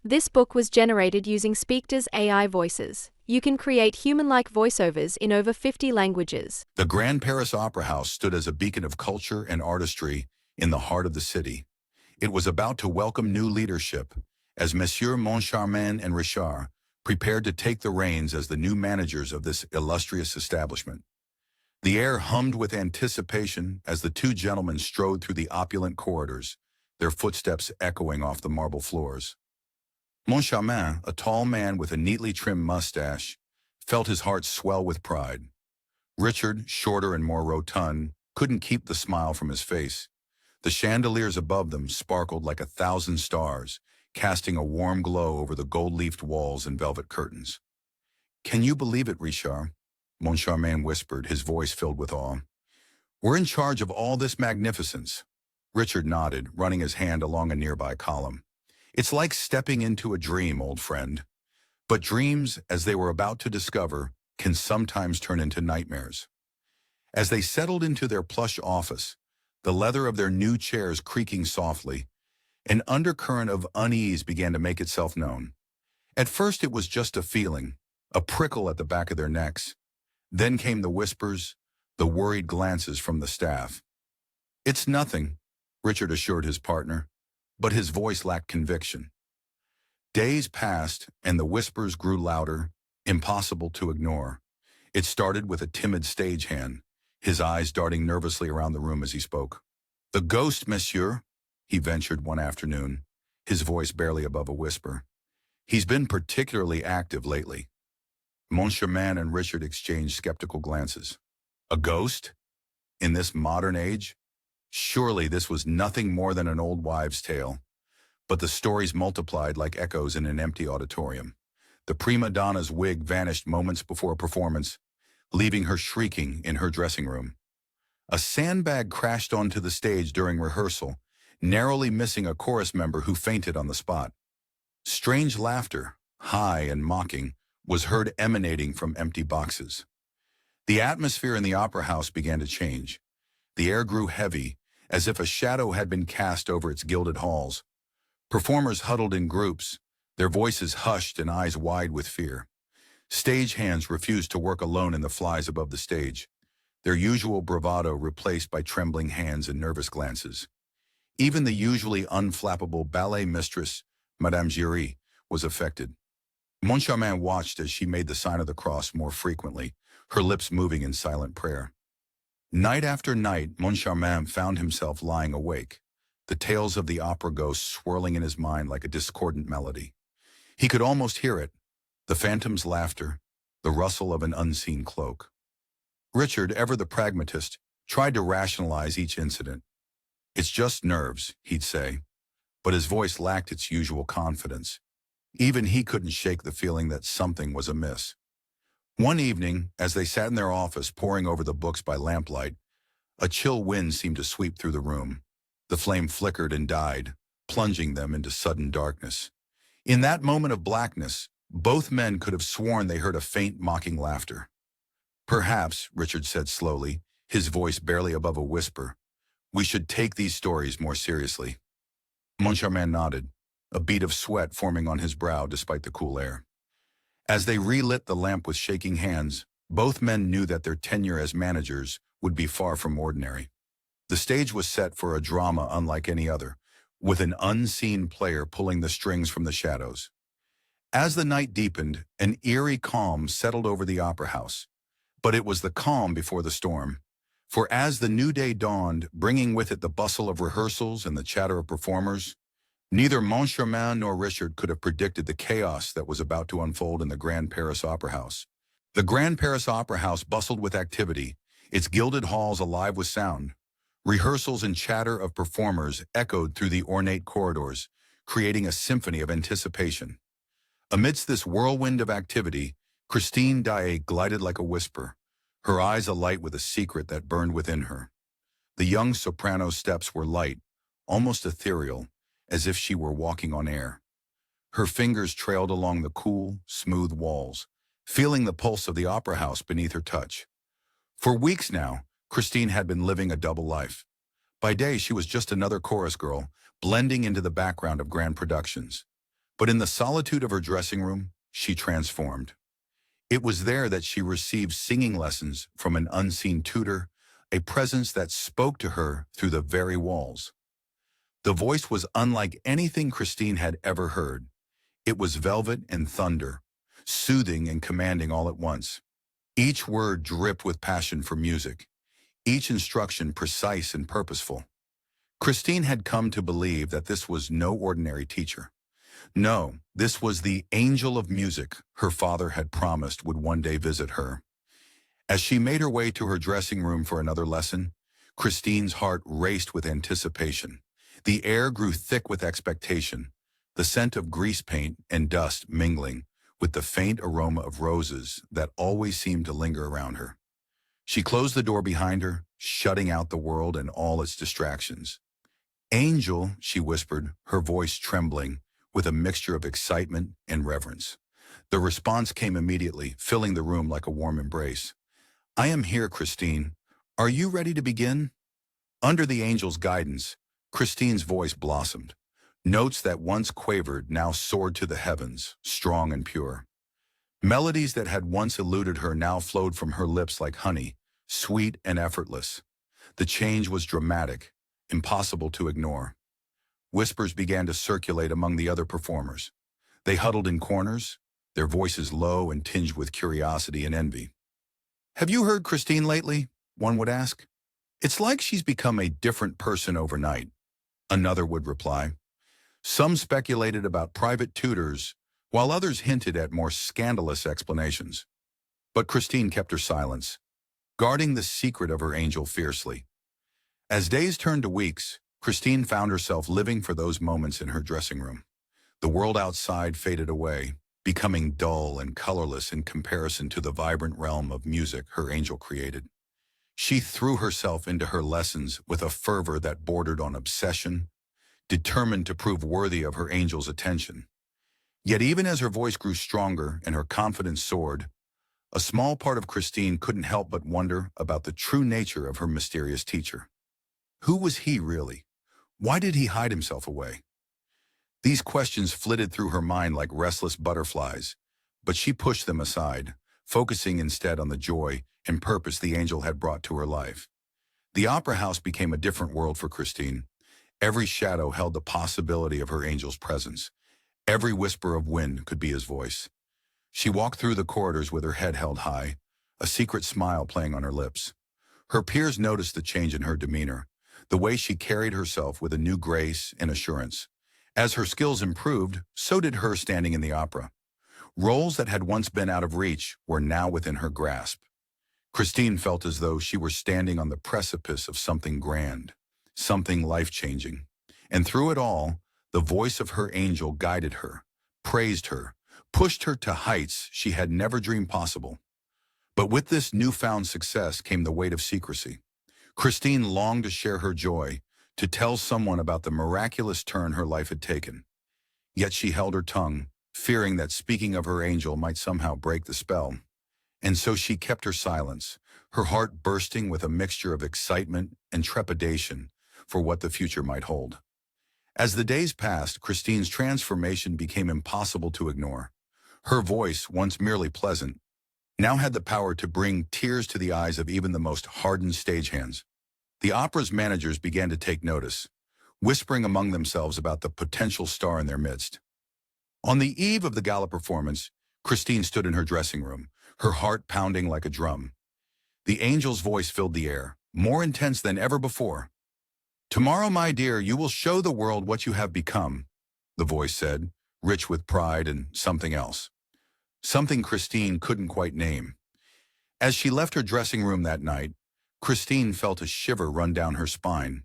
This book was generated using Speakter's AI voices. You can create human-like voiceovers in over 50 languages. The Grand Paris Opera House stood as a beacon of culture and artistry in the heart of the city. It was about to welcome new leadership as Messieurs Moncharmin and Richard prepared to take the reins as the new managers of this illustrious establishment. The air hummed with anticipation as the two gentlemen strode through the opulent corridors, their footsteps echoing off the marble floors. Moncharmin, a tall man with a neatly trimmed mustache, felt his heart swell with pride. Richard, shorter and more rotund, couldn't keep the smile from his face. The chandeliers above them sparkled like 1,000 stars, casting a warm glow over the gold-leafed walls and velvet curtains. "Can you believe it, Richard?" Moncharmin whispered, his voice filled with awe. "We're in charge of all this magnificence." Richard nodded, running his hand along a nearby column. "It's like stepping into a dream, old friend." But dreams, as they were about to discover, can sometimes turn into nightmares. As they settled into their plush office, the leather of their new chairs creaking softly, an undercurrent of unease began to make itself known. At first it was just a feeling, a prickle at the back of their necks. Then came the whispers, the worried glances from the staff. "It's nothing," Richard assured his partner, but his voice lacked conviction. Days passed, and the whispers grew louder, impossible to ignore. It started with a timid stagehand, his eyes darting nervously around the room as he spoke. "The ghost, monsieur," he ventured one afternoon, his voice barely above a whisper. "He's been particularly active lately." Moncharmin and Richard exchanged skeptical glances. A ghost? In this modern age? Surely this was nothing more than an old wives' tale. But the stories multiplied like echoes in an empty auditorium. The prima donna's wig vanished moments before a performance, leaving her shrieking in her dressing room. A sandbag crashed onto the stage during rehearsal, narrowly missing a chorus member who fainted on the spot. Strange laughter, high and mocking, was heard emanating from empty boxes. The atmosphere in the opera house began to change. The air grew heavy, as if a shadow had been cast over its gilded halls. Performers huddled in groups, their voices hushed and eyes wide with fear. Stagehands refused to work alone in the flies above the stage, their usual bravado replaced by trembling hands and nervous glances. Even the usually unflappable ballet mistress, Madame Giry, was affected. Moncharmin watched as she made the sign of the cross more frequently, her lips moving in silent prayer. Night after night, Moncharmin found himself lying awake, the tales of the opera ghost swirling in his mind like a discordant melody. He could almost hear it, the phantom's laughter, the rustle of an unseen cloak. Richard, ever the pragmatist, tried to rationalize each incident. "It's just nerves," he'd say, but his voice lacked its usual confidence. Even he couldn't shake the feeling that something was amiss. One evening, as they sat in their office poring over the books by lamplight, a chill wind seemed to sweep through the room. The flame flickered and died, plunging them into sudden darkness. In that moment of blackness, both men could have sworn they heard a faint, mocking laughter. "Perhaps," Richard said slowly, his voice barely above a whisper, "we should take these stories more seriously." Moncharmin nodded, a bead of sweat forming on his brow despite the cool air. As they relit the lamp with shaking hands, both men knew that their tenure as managers would be far from ordinary. The stage was set for a drama unlike any other, with an unseen player pulling the strings from the shadows. As the night deepened, an eerie calm settled over the opera house. But it was the calm before the storm. For as the new day dawned, bringing with it the bustle of rehearsals and the chatter of performers, neither Moncharmin nor Richard could have predicted the chaos that was about to unfold in the Grand Paris Opera House. The Grand Paris Opera House bustled with activity, its gilded halls alive with sound. Rehearsals and chatter of performers echoed through the ornate corridors, creating a symphony of anticipation. Amidst this whirlwind of activity, Christine Daae glided like a whisper, her eyes alight with a secret that burned within her. The young soprano's steps were light, almost ethereal, as if she were walking on air. Her fingers trailed along the cool, smooth walls, feeling the pulse of the opera house beneath her touch. For weeks now, Christine had been living a double life. By day, she was just another chorus girl, blending into the background of grand productions. But in the solitude of her dressing room, she transformed. It was there that she received singing lessons from an unseen tutor, a presence that spoke to her through the very walls. The voice was unlike anything Christine had ever heard. It was velvet and thunder, soothing and commanding all at once. Each word dripped with passion for music, each instruction precise and purposeful. Christine had come to believe that this was no ordinary teacher. No, this was the angel of music her father had promised would one day visit her. As she made her way to her dressing room for another lesson, Christine's heart raced with anticipation. The air grew thick with expectation, the scent of grease paint and dust mingling with the faint aroma of roses that always seemed to linger around her. She closed the door behind her, shutting out the world and all its distractions. "Angel," she whispered, her voice trembling with a mixture of excitement and reverence. The response came immediately, filling the room like a warm embrace. "I am here, Christine. Are you ready to begin?" Under the angel's guidance, Christine's voice blossomed. Notes that once quavered now soared to the heavens, strong and pure. Melodies that had once eluded her now flowed from her lips like honey, sweet and effortless. The change was dramatic, impossible to ignore. Whispers began to circulate among the other performers. They huddled in corners, their voices low and tinged with curiosity and envy. "Have you heard Christine lately?" one would ask. "It's like she's become a different person overnight," another would reply. Some speculated about private tutors, while others hinted at more scandalous explanations. But Christine kept her silence, guarding the secret of her angel fiercely. As days turned to weeks, Christine found herself living for those moments in her dressing room. The world outside faded away, becoming dull and colorless in comparison to the vibrant realm of music her angel created. She threw herself into her lessons with a fervor that bordered on obsession, determined to prove worthy of her angel's attention. Yet even as her voice grew stronger and her confidence soared, a small part of Christine couldn't help but wonder about the true nature of her mysterious teacher. Who was he really? Why did he hide himself away? These questions flitted through her mind like restless butterflies, but she pushed them aside, focusing instead on the joy and purpose the angel had brought to her life. The opera house became a different world for Christine. Every shadow held the possibility of her angel's presence. Every whisper of wind could be his voice. She walked through the corridors with her head held high, a secret smile playing on her lips. Her peers noticed the change in her demeanor, the way she carried herself with a new grace and assurance. As her skills improved, so did her standing in the opera. Roles that had once been out of reach were now within her grasp. Christine felt as though she were standing on the precipice of something grand, something life-changing. And through it all, the voice of her angel guided her, praised her, pushed her to heights she had never dreamed possible. But with this newfound success came the weight of secrecy. Christine longed to share her joy, to tell someone about the miraculous turn her life had taken. Yet she held her tongue, fearing that speaking of her angel might somehow break the spell. And so she kept her silence, her heart bursting with a mixture of excitement and trepidation for what the future might hold. As the days passed, Christine's transformation became impossible to ignore. Her voice, once merely pleasant, now had the power to bring tears to the eyes of even the most hardened stagehands. The opera's managers began to take notice, whispering among themselves about the potential star in their midst. On the eve of the gala performance, Christine stood in her dressing room, her heart pounding like a drum. The angel's voice filled the air, more intense than ever before. "Tomorrow, my dear, you will show the world what you have become," the voice said, rich with pride and something else. Something Christine couldn't quite name. As she left her dressing room that night, Christine felt a shiver run down her spine.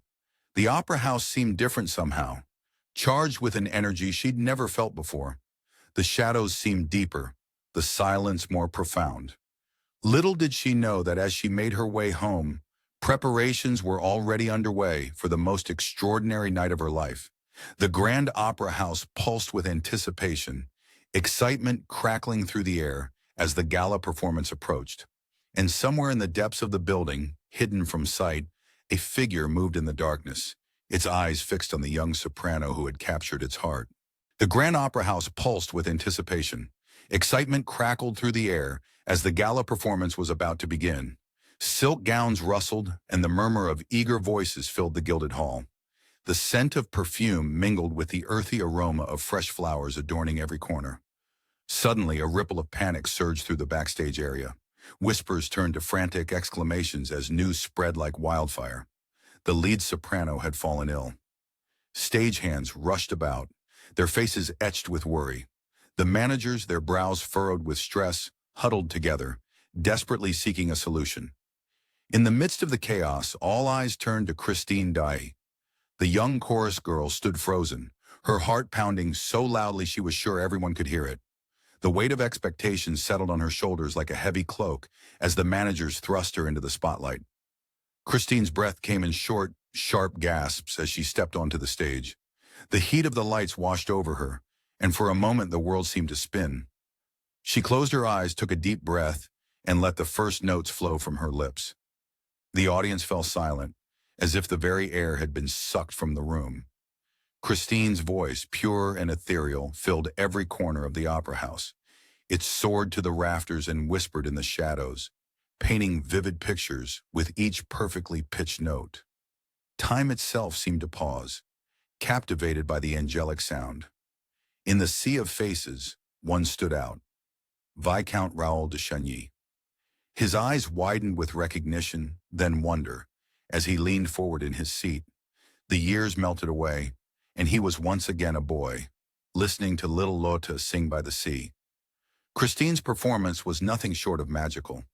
The opera house seemed different somehow, charged with an energy she'd never felt before. The shadows seemed deeper, the silence more profound. Little did she know that as she made her way home, preparations were already underway for the most extraordinary night of her life. The grand opera house pulsed with anticipation, excitement crackling through the air as the gala performance approached. And somewhere in the depths of the building, hidden from sight, a figure moved in the darkness, its eyes fixed on the young soprano who had captured its heart. The Grand Opera House pulsed with anticipation. Excitement crackled through the air as the gala performance was about to begin. Silk gowns rustled, and the murmur of eager voices filled the gilded hall. The scent of perfume mingled with the earthy aroma of fresh flowers adorning every corner. Suddenly, a ripple of panic surged through the backstage area. Whispers turned to frantic exclamations as news spread like wildfire. The lead soprano had fallen ill. Stagehands rushed about, their faces etched with worry. The managers, their brows furrowed with stress, huddled together, desperately seeking a solution. In the midst of the chaos, all eyes turned to Christine Daae. The young chorus girl stood frozen, her heart pounding so loudly she was sure everyone could hear it. The weight of expectation settled on her shoulders like a heavy cloak as the managers thrust her into the spotlight. Christine's breath came in short, sharp gasps as she stepped onto the stage. The heat of the lights washed over her, and for a moment the world seemed to spin. She closed her eyes, took a deep breath, and let the first notes flow from her lips. The audience fell silent, as if the very air had been sucked from the room. Christine's voice, pure and ethereal, filled every corner of the opera house. It soared to the rafters and whispered in the shadows, painting vivid pictures with each perfectly pitched note. Time itself seemed to pause, captivated by the angelic sound. In the sea of faces, one stood out, Viscount Raoul de Chagny. His eyes widened with recognition, then wonder, as he leaned forward in his seat. The years melted away, and he was once again a boy, listening to little Lotta sing by the sea. Christine's performance was nothing short of magical.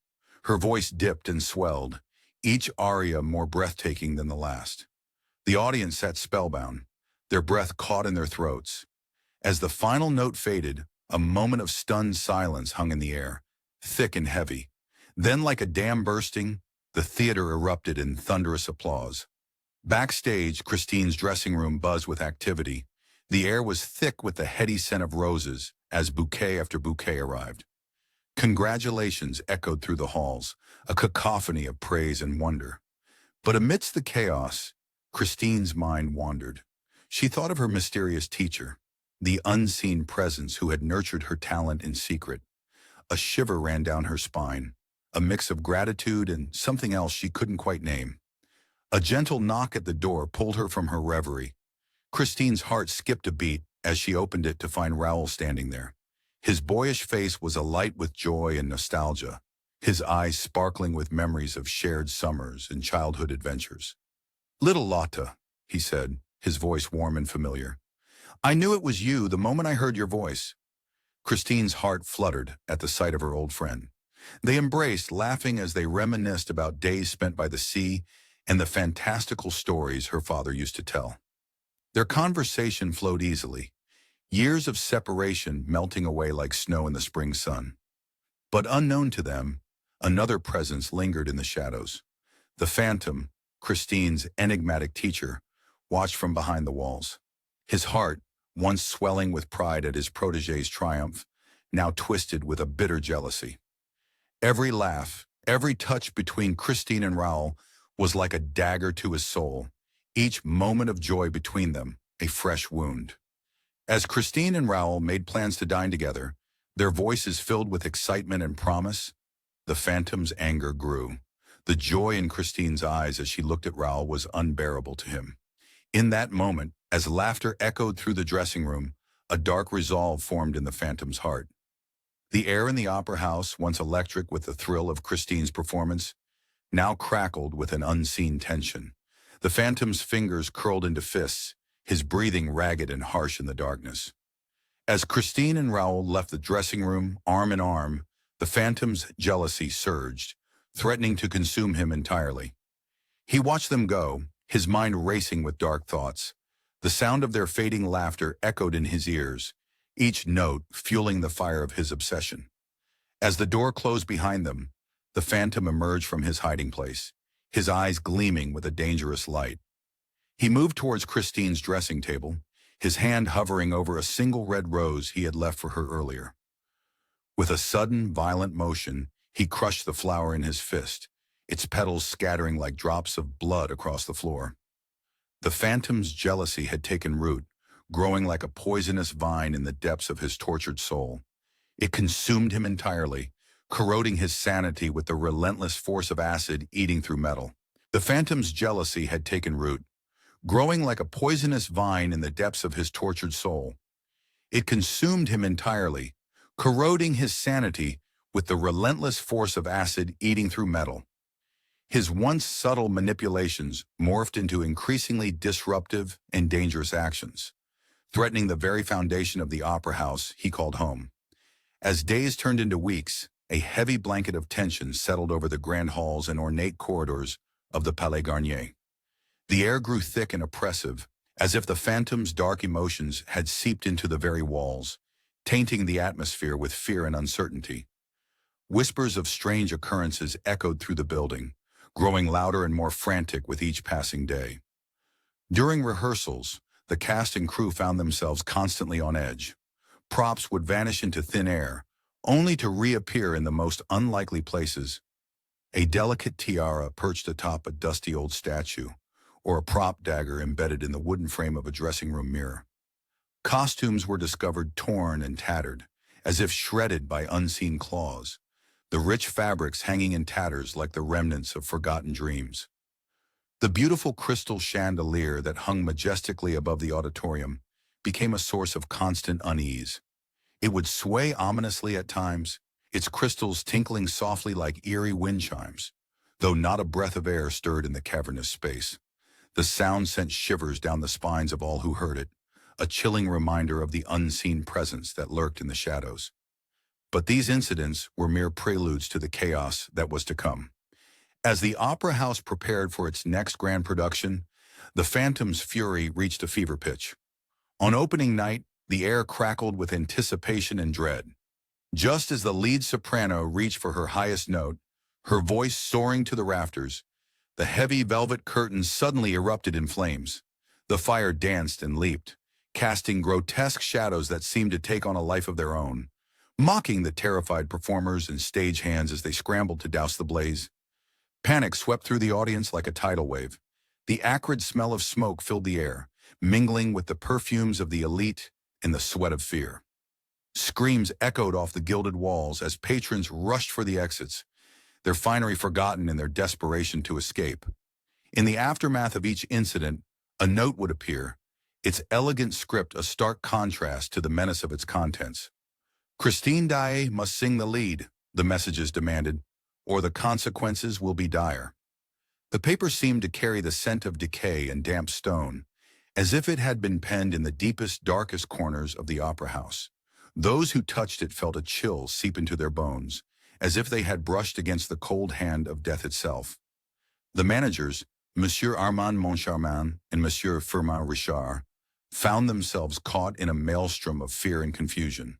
Her voice dipped and swelled, each aria more breathtaking than the last. The audience sat spellbound, their breath caught in their throats. As the final note faded, a moment of stunned silence hung in the air, thick and heavy. Then, like a dam bursting, the theater erupted in thunderous applause. Backstage, Christine's dressing room buzzed with activity. The air was thick with the heady scent of roses as bouquet after bouquet arrived. Congratulations echoed through the halls, a cacophony of praise and wonder. But amidst the chaos, Christine's mind wandered. She thought of her mysterious teacher, the unseen presence who had nurtured her talent in secret. A shiver ran down her spine, a mix of gratitude and something else she couldn't quite name. A gentle knock at the door pulled her from her reverie. Christine's heart skipped a beat as she opened it to find Raoul standing there. His boyish face was alight with joy and nostalgia, his eyes sparkling with memories of shared summers and childhood adventures. "Little Lotta," he said, his voice warm and familiar. "I knew it was you the moment I heard your voice." Christine's heart fluttered at the sight of her old friend. They embraced, laughing as they reminisced about days spent by the sea and the fantastical stories her father used to tell. Their conversation flowed easily, years of separation melting away like snow in the spring sun. But unknown to them, another presence lingered in the shadows. The Phantom, Christine's enigmatic teacher, watched from behind the walls. His heart, once swelling with pride at his protégé's triumph, now twisted with a bitter jealousy. Every laugh, every touch between Christine and Raoul was like a dagger to his soul, each moment of joy between them a fresh wound. As Christine and Raoul made plans to dine together, their voices filled with excitement and promise, the Phantom's anger grew. The joy in Christine's eyes as she looked at Raoul was unbearable to him. In that moment, as laughter echoed through the dressing room, a dark resolve formed in the Phantom's heart. The air in the opera house, once electric with the thrill of Christine's performance, now crackled with an unseen tension. The Phantom's fingers curled into fists, his breathing ragged and harsh in the darkness. As Christine and Raoul left the dressing room, arm in arm, the Phantom's jealousy surged, threatening to consume him entirely. He watched them go, his mind racing with dark thoughts. The sound of their fading laughter echoed in his ears, each note fueling the fire of his obsession. As the door closed behind them, the Phantom emerged from his hiding place, his eyes gleaming with a dangerous light. He moved towards Christine's dressing table, his hand hovering over a single red rose he had left for her earlier. With a sudden, violent motion, he crushed the flower in his fist, its petals scattering like drops of blood across the floor. The Phantom's jealousy had taken root, growing like a poisonous vine in the depths of his tortured soul. It consumed him entirely, corroding his sanity with the relentless force of acid eating through metal. The Phantom's jealousy had taken root, growing like a poisonous vine in the depths of his tortured soul. It consumed him entirely, corroding his sanity with the relentless force of acid eating through metal. His once subtle manipulations morphed into increasingly disruptive and dangerous actions, threatening the very foundation of the opera house he called home. As days turned into weeks, a heavy blanket of tension settled over the grand halls and ornate corridors of the Palais Garnier. The air grew thick and oppressive, as if the Phantom's dark emotions had seeped into the very walls, tainting the atmosphere with fear and uncertainty. Whispers of strange occurrences echoed through the building, growing louder and more frantic with each passing day. During rehearsals, the cast and crew found themselves constantly on edge. Props would vanish into thin air, only to reappear in the most unlikely places. A delicate tiara perched atop a dusty old statue, or a prop dagger embedded in the wooden frame of a dressing room mirror. Costumes were discovered torn and tattered, as if shredded by unseen claws, the rich fabrics hanging in tatters like the remnants of forgotten dreams. The beautiful crystal chandelier that hung majestically above the auditorium became a source of constant unease. It would sway ominously at times, its crystals tinkling softly like eerie wind chimes, though not a breath of air stirred in the cavernous space. The sound sent shivers down the spines of all who heard it, a chilling reminder of the unseen presence that lurked in the shadows. But these incidents were mere preludes to the chaos that was to come. As the opera house prepared for its next grand production, the Phantom's fury reached a fever pitch. On opening night, the air crackled with anticipation and dread. Just as the lead soprano reached for her highest note, her voice soaring to the rafters, the heavy velvet curtains suddenly erupted in flames. The fire danced and leaped, casting grotesque shadows that seemed to take on a life of their own, mocking the terrified performers and stagehands as they scrambled to douse the blaze. Panic swept through the audience like a tidal wave. The acrid smell of smoke filled the air, mingling with the perfumes of the elite and the sweat of fear. Screams echoed off the gilded walls as patrons rushed for the exits, their finery forgotten in their desperation to escape. In the aftermath of each incident, a note would appear, its elegant script a stark contrast to the menace of its contents. Christine Daae must sing the lead, the messages demanded, or the consequences will be dire. The paper seemed to carry the scent of decay and damp stone, as if it had been penned in the deepest, darkest corners of the opera house. Those who touched it felt a chill seep into their bones, as if they had brushed against the cold hand of death itself. The managers, Monsieur Armand Moncharmin and Monsieur Firmin Richard, found themselves caught in a maelstrom of fear and confusion.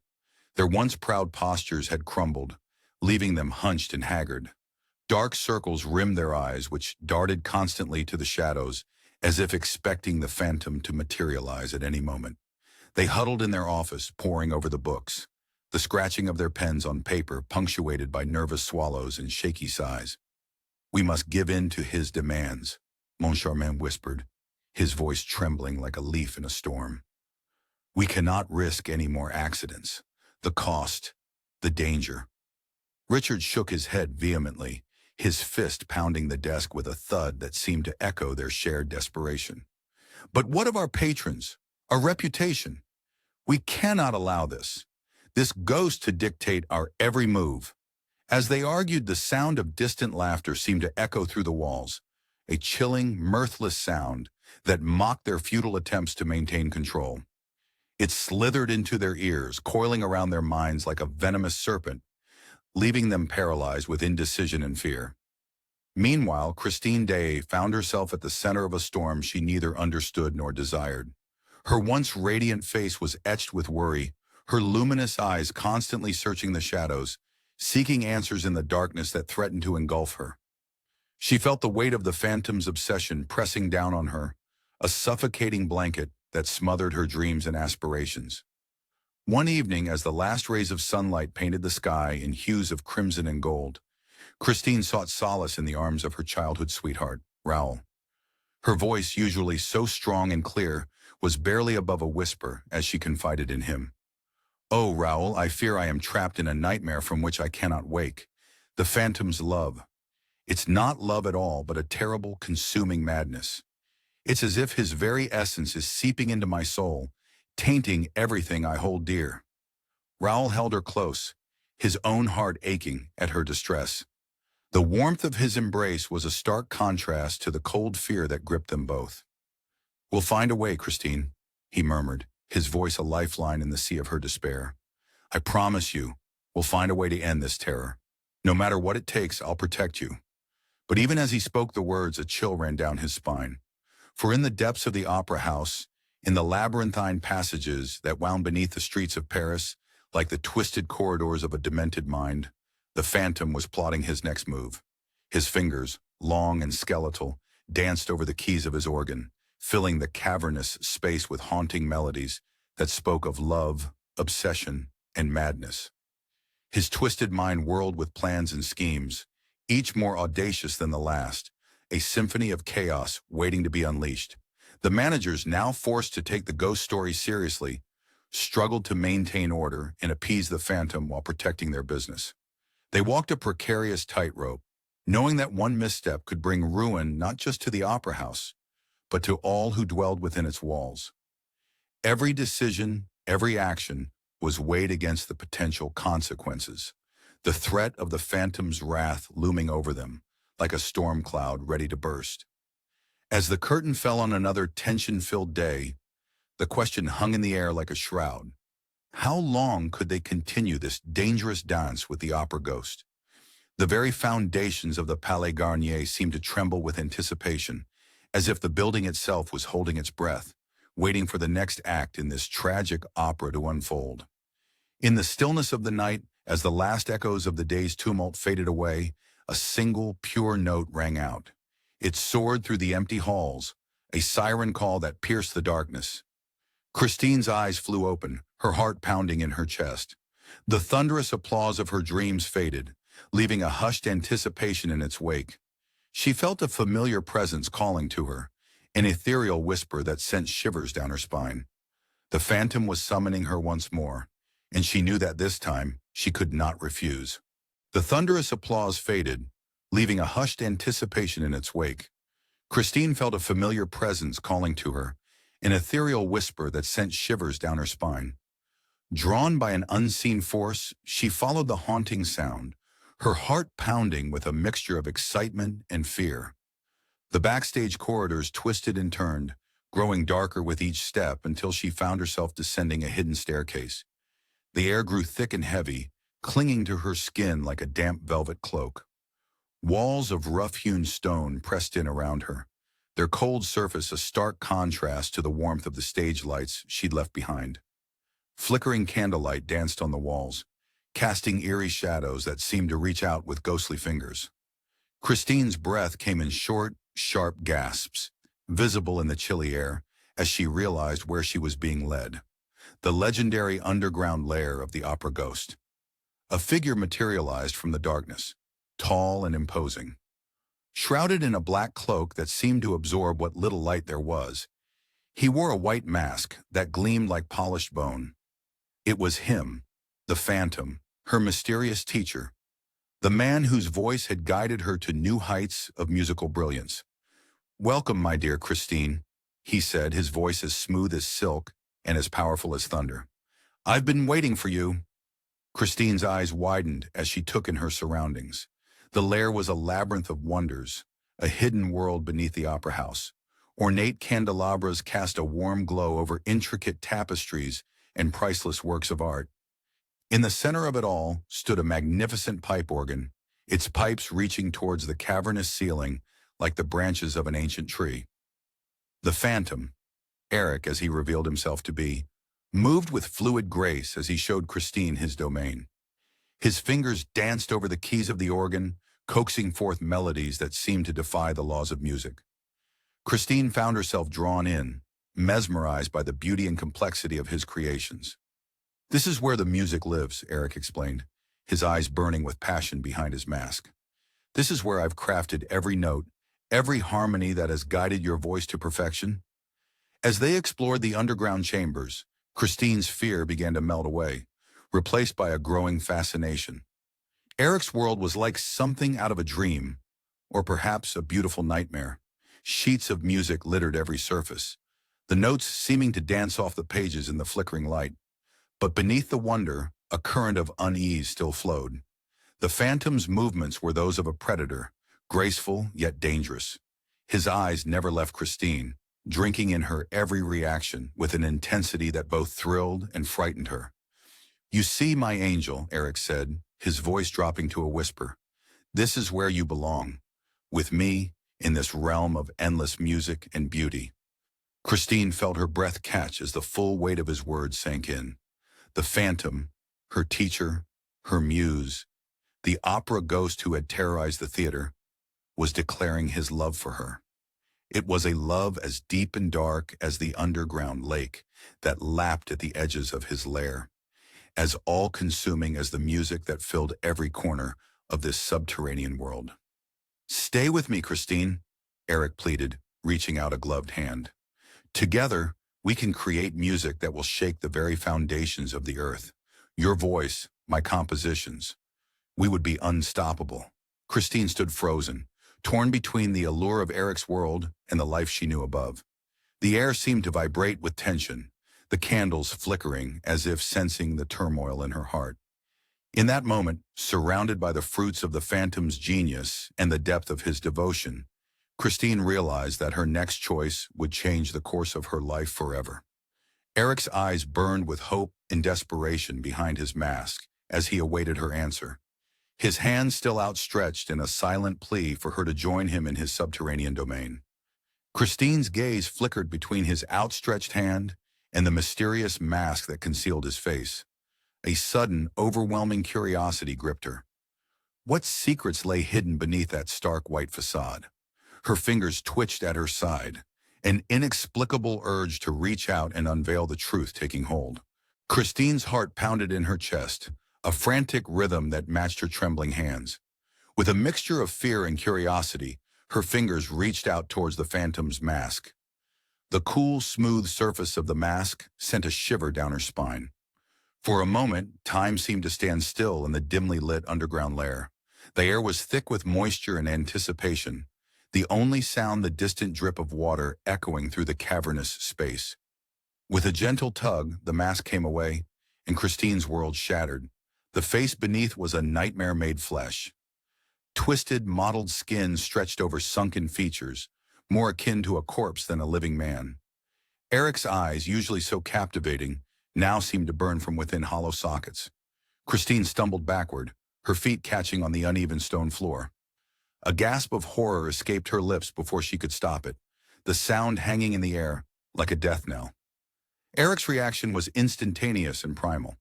Their once proud postures had crumbled, leaving them hunched and haggard. Dark circles rimmed their eyes, which darted constantly to the shadows, as if expecting the Phantom to materialize at any moment. They huddled in their office, poring over the books, the scratching of their pens on paper punctuated by nervous swallows and shaky sighs. "We must give in to his demands," Moncharmin whispered, his voice trembling like a leaf in a storm. "We cannot risk any more accidents. The cost, the danger." Richard shook his head vehemently, his fist pounding the desk with a thud that seemed to echo their shared desperation. "But what of our patrons, our reputation? We cannot allow this ghost to dictate our every move." As they argued, the sound of distant laughter seemed to echo through the walls, a chilling, mirthless sound that mocked their futile attempts to maintain control. It slithered into their ears, coiling around their minds like a venomous serpent, leaving them paralyzed with indecision and fear. Meanwhile, Christine Daae found herself at the center of a storm she neither understood nor desired. Her once radiant face was etched with worry, her luminous eyes constantly searching the shadows, seeking answers in the darkness that threatened to engulf her. She felt the weight of the Phantom's obsession pressing down on her, a suffocating blanket that smothered her dreams and aspirations. One evening, as the last rays of sunlight painted the sky in hues of crimson and gold, Christine sought solace in the arms of her childhood sweetheart, Raoul. Her voice, usually so strong and clear, was barely above a whisper as she confided in him. "Oh, Raoul, I fear I am trapped in a nightmare from which I cannot wake. The Phantom's love. It's not love at all, but a terrible, consuming madness. It's as if his very essence is seeping into my soul, tainting everything I hold dear." Raoul held her close, his own heart aching at her distress. The warmth of his embrace was a stark contrast to the cold fear that gripped them both. "We'll find a way, Christine," he murmured, his voice a lifeline in the sea of her despair. "I promise you, we'll find a way to end this terror. No matter what it takes, I'll protect you." But even as he spoke the words, a chill ran down his spine. For in the depths of the opera house, in the labyrinthine passages that wound beneath the streets of Paris, like the twisted corridors of a demented mind, the Phantom was plotting his next move. His fingers, long and skeletal, danced over the keys of his organ, filling the cavernous space with haunting melodies that spoke of love, obsession, and madness. His twisted mind whirled with plans and schemes, each more audacious than the last, a symphony of chaos waiting to be unleashed. The managers, now forced to take the ghost story seriously, struggled to maintain order and appease the Phantom while protecting their business. They walked a precarious tightrope, knowing that one misstep could bring ruin not just to the opera house, but to all who dwelled within its walls. Every decision, every action was weighed against the potential consequences, the threat of the Phantom's wrath looming over them, like a storm cloud ready to burst. As the curtain fell on another tension-filled day, the question hung in the air like a shroud. How long could they continue this dangerous dance with the opera ghost? The very foundations of the Palais Garnier seemed to tremble with anticipation, as if the building itself was holding its breath, waiting for the next act in this tragic opera to unfold. In the stillness of the night, as the last echoes of the day's tumult faded away, a single, pure note rang out. It soared through the empty halls, a siren call that pierced the darkness. Christine's eyes flew open, her heart pounding in her chest. The thunderous applause of her dreams faded, leaving a hushed anticipation in its wake. She felt a familiar presence calling to her, an ethereal whisper that sent shivers down her spine. The Phantom was summoning her once more, and she knew that this time she could not refuse. The thunderous applause faded, leaving a hushed anticipation in its wake. Christine felt a familiar presence calling to her, an ethereal whisper that sent shivers down her spine. Drawn by an unseen force, she followed the haunting sound, her heart pounding with a mixture of excitement and fear. The backstage corridors twisted and turned, growing darker with each step until she found herself descending a hidden staircase. The air grew thick and heavy, clinging to her skin like a damp velvet cloak. Walls of rough-hewn stone pressed in around her, their cold surface a stark contrast to the warmth of the stage lights she'd left behind. Flickering candlelight danced on the walls, casting eerie shadows that seemed to reach out with ghostly fingers. Christine's breath came in short, sharp gasps, visible in the chilly air, as she realized where she was being led. The legendary underground lair of the opera ghost. A figure materialized from the darkness, tall and imposing. Shrouded in a black cloak that seemed to absorb what little light there was, he wore a white mask that gleamed like polished bone. It was him, the Phantom, her mysterious teacher, the man whose voice had guided her to new heights of musical brilliance. "Welcome, my dear Christine," he said, his voice as smooth as silk and as powerful as thunder. "I've been waiting for you." Christine's eyes widened as she took in her surroundings. The lair was a labyrinth of wonders, a hidden world beneath the opera house. Ornate candelabras cast a warm glow over intricate tapestries and priceless works of art. In the center of it all stood a magnificent pipe organ, its pipes reaching towards the cavernous ceiling like the branches of an ancient tree. The Phantom, Eric as he revealed himself to be, moved with fluid grace as he showed Christine his domain. His fingers danced over the keys of the organ, coaxing forth melodies that seemed to defy the laws of music. Christine found herself drawn in, mesmerized by the beauty and complexity of his creations. "This is where the music lives," Eric explained, his eyes burning with passion behind his mask. "This is where I've crafted every note, every harmony that has guided your voice to perfection." As they explored the underground chambers, Christine's fear began to melt away, replaced by a growing fascination. Eric's world was like something out of a dream, or perhaps a beautiful nightmare. Sheets of music littered every surface, the notes seeming to dance off the pages in the flickering light. But beneath the wonder, a current of unease still flowed. The Phantom's movements were those of a predator, graceful yet dangerous. His eyes never left Christine, drinking in her every reaction with an intensity that both thrilled and frightened her. "You see, my angel," Eric said, his voice dropping to a whisper. "This is where you belong, with me, in this realm of endless music and beauty." Christine felt her breath catch as the full weight of his words sank in. The Phantom, her teacher, her muse, the opera ghost who had terrorized the theater, was declaring his love for her. It was a love as deep and dark as the underground lake that lapped at the edges of his lair, as all-consuming as the music that filled every corner of this subterranean world. "Stay with me, Christine," Eric pleaded, reaching out a gloved hand. "Together, we can create music that will shake the very foundations of the earth. Your voice, my compositions. We would be unstoppable." Christine stood frozen, torn between the allure of Eric's world and the life she knew above. The air seemed to vibrate with tension, the candles flickering as if sensing the turmoil in her heart. In that moment, surrounded by the fruits of the Phantom's genius and the depth of his devotion, Christine realized that her next choice would change the course of her life forever. Eric's eyes burned with hope and desperation behind his mask as he awaited her answer, his hands still outstretched in a silent plea for her to join him in his subterranean domain. Christine's gaze flickered between his outstretched hand and the mysterious mask that concealed his face. A sudden, overwhelming curiosity gripped her. What secrets lay hidden beneath that stark white facade? Her fingers twitched at her side, an inexplicable urge to reach out and unveil the truth taking hold. Christine's heart pounded in her chest, a frantic rhythm that matched her trembling hands. With a mixture of fear and curiosity, her fingers reached out towards the Phantom's mask. The cool, smooth surface of the mask sent a shiver down her spine. For a moment, time seemed to stand still in the dimly lit underground lair. The air was thick with moisture and anticipation, the only sound the distant drip of water echoing through the cavernous space. With a gentle tug, the mask came away, and Christine's world shattered. The face beneath was a nightmare made flesh. Twisted, mottled skin stretched over sunken features, more akin to a corpse than a living man. Eric's eyes, usually so captivating, now seemed to burn from within hollow sockets. Christine stumbled backward, her feet catching on the uneven stone floor. A gasp of horror escaped her lips before she could stop it, the sound hanging in the air like a death knell. Eric's reaction was instantaneous and primal.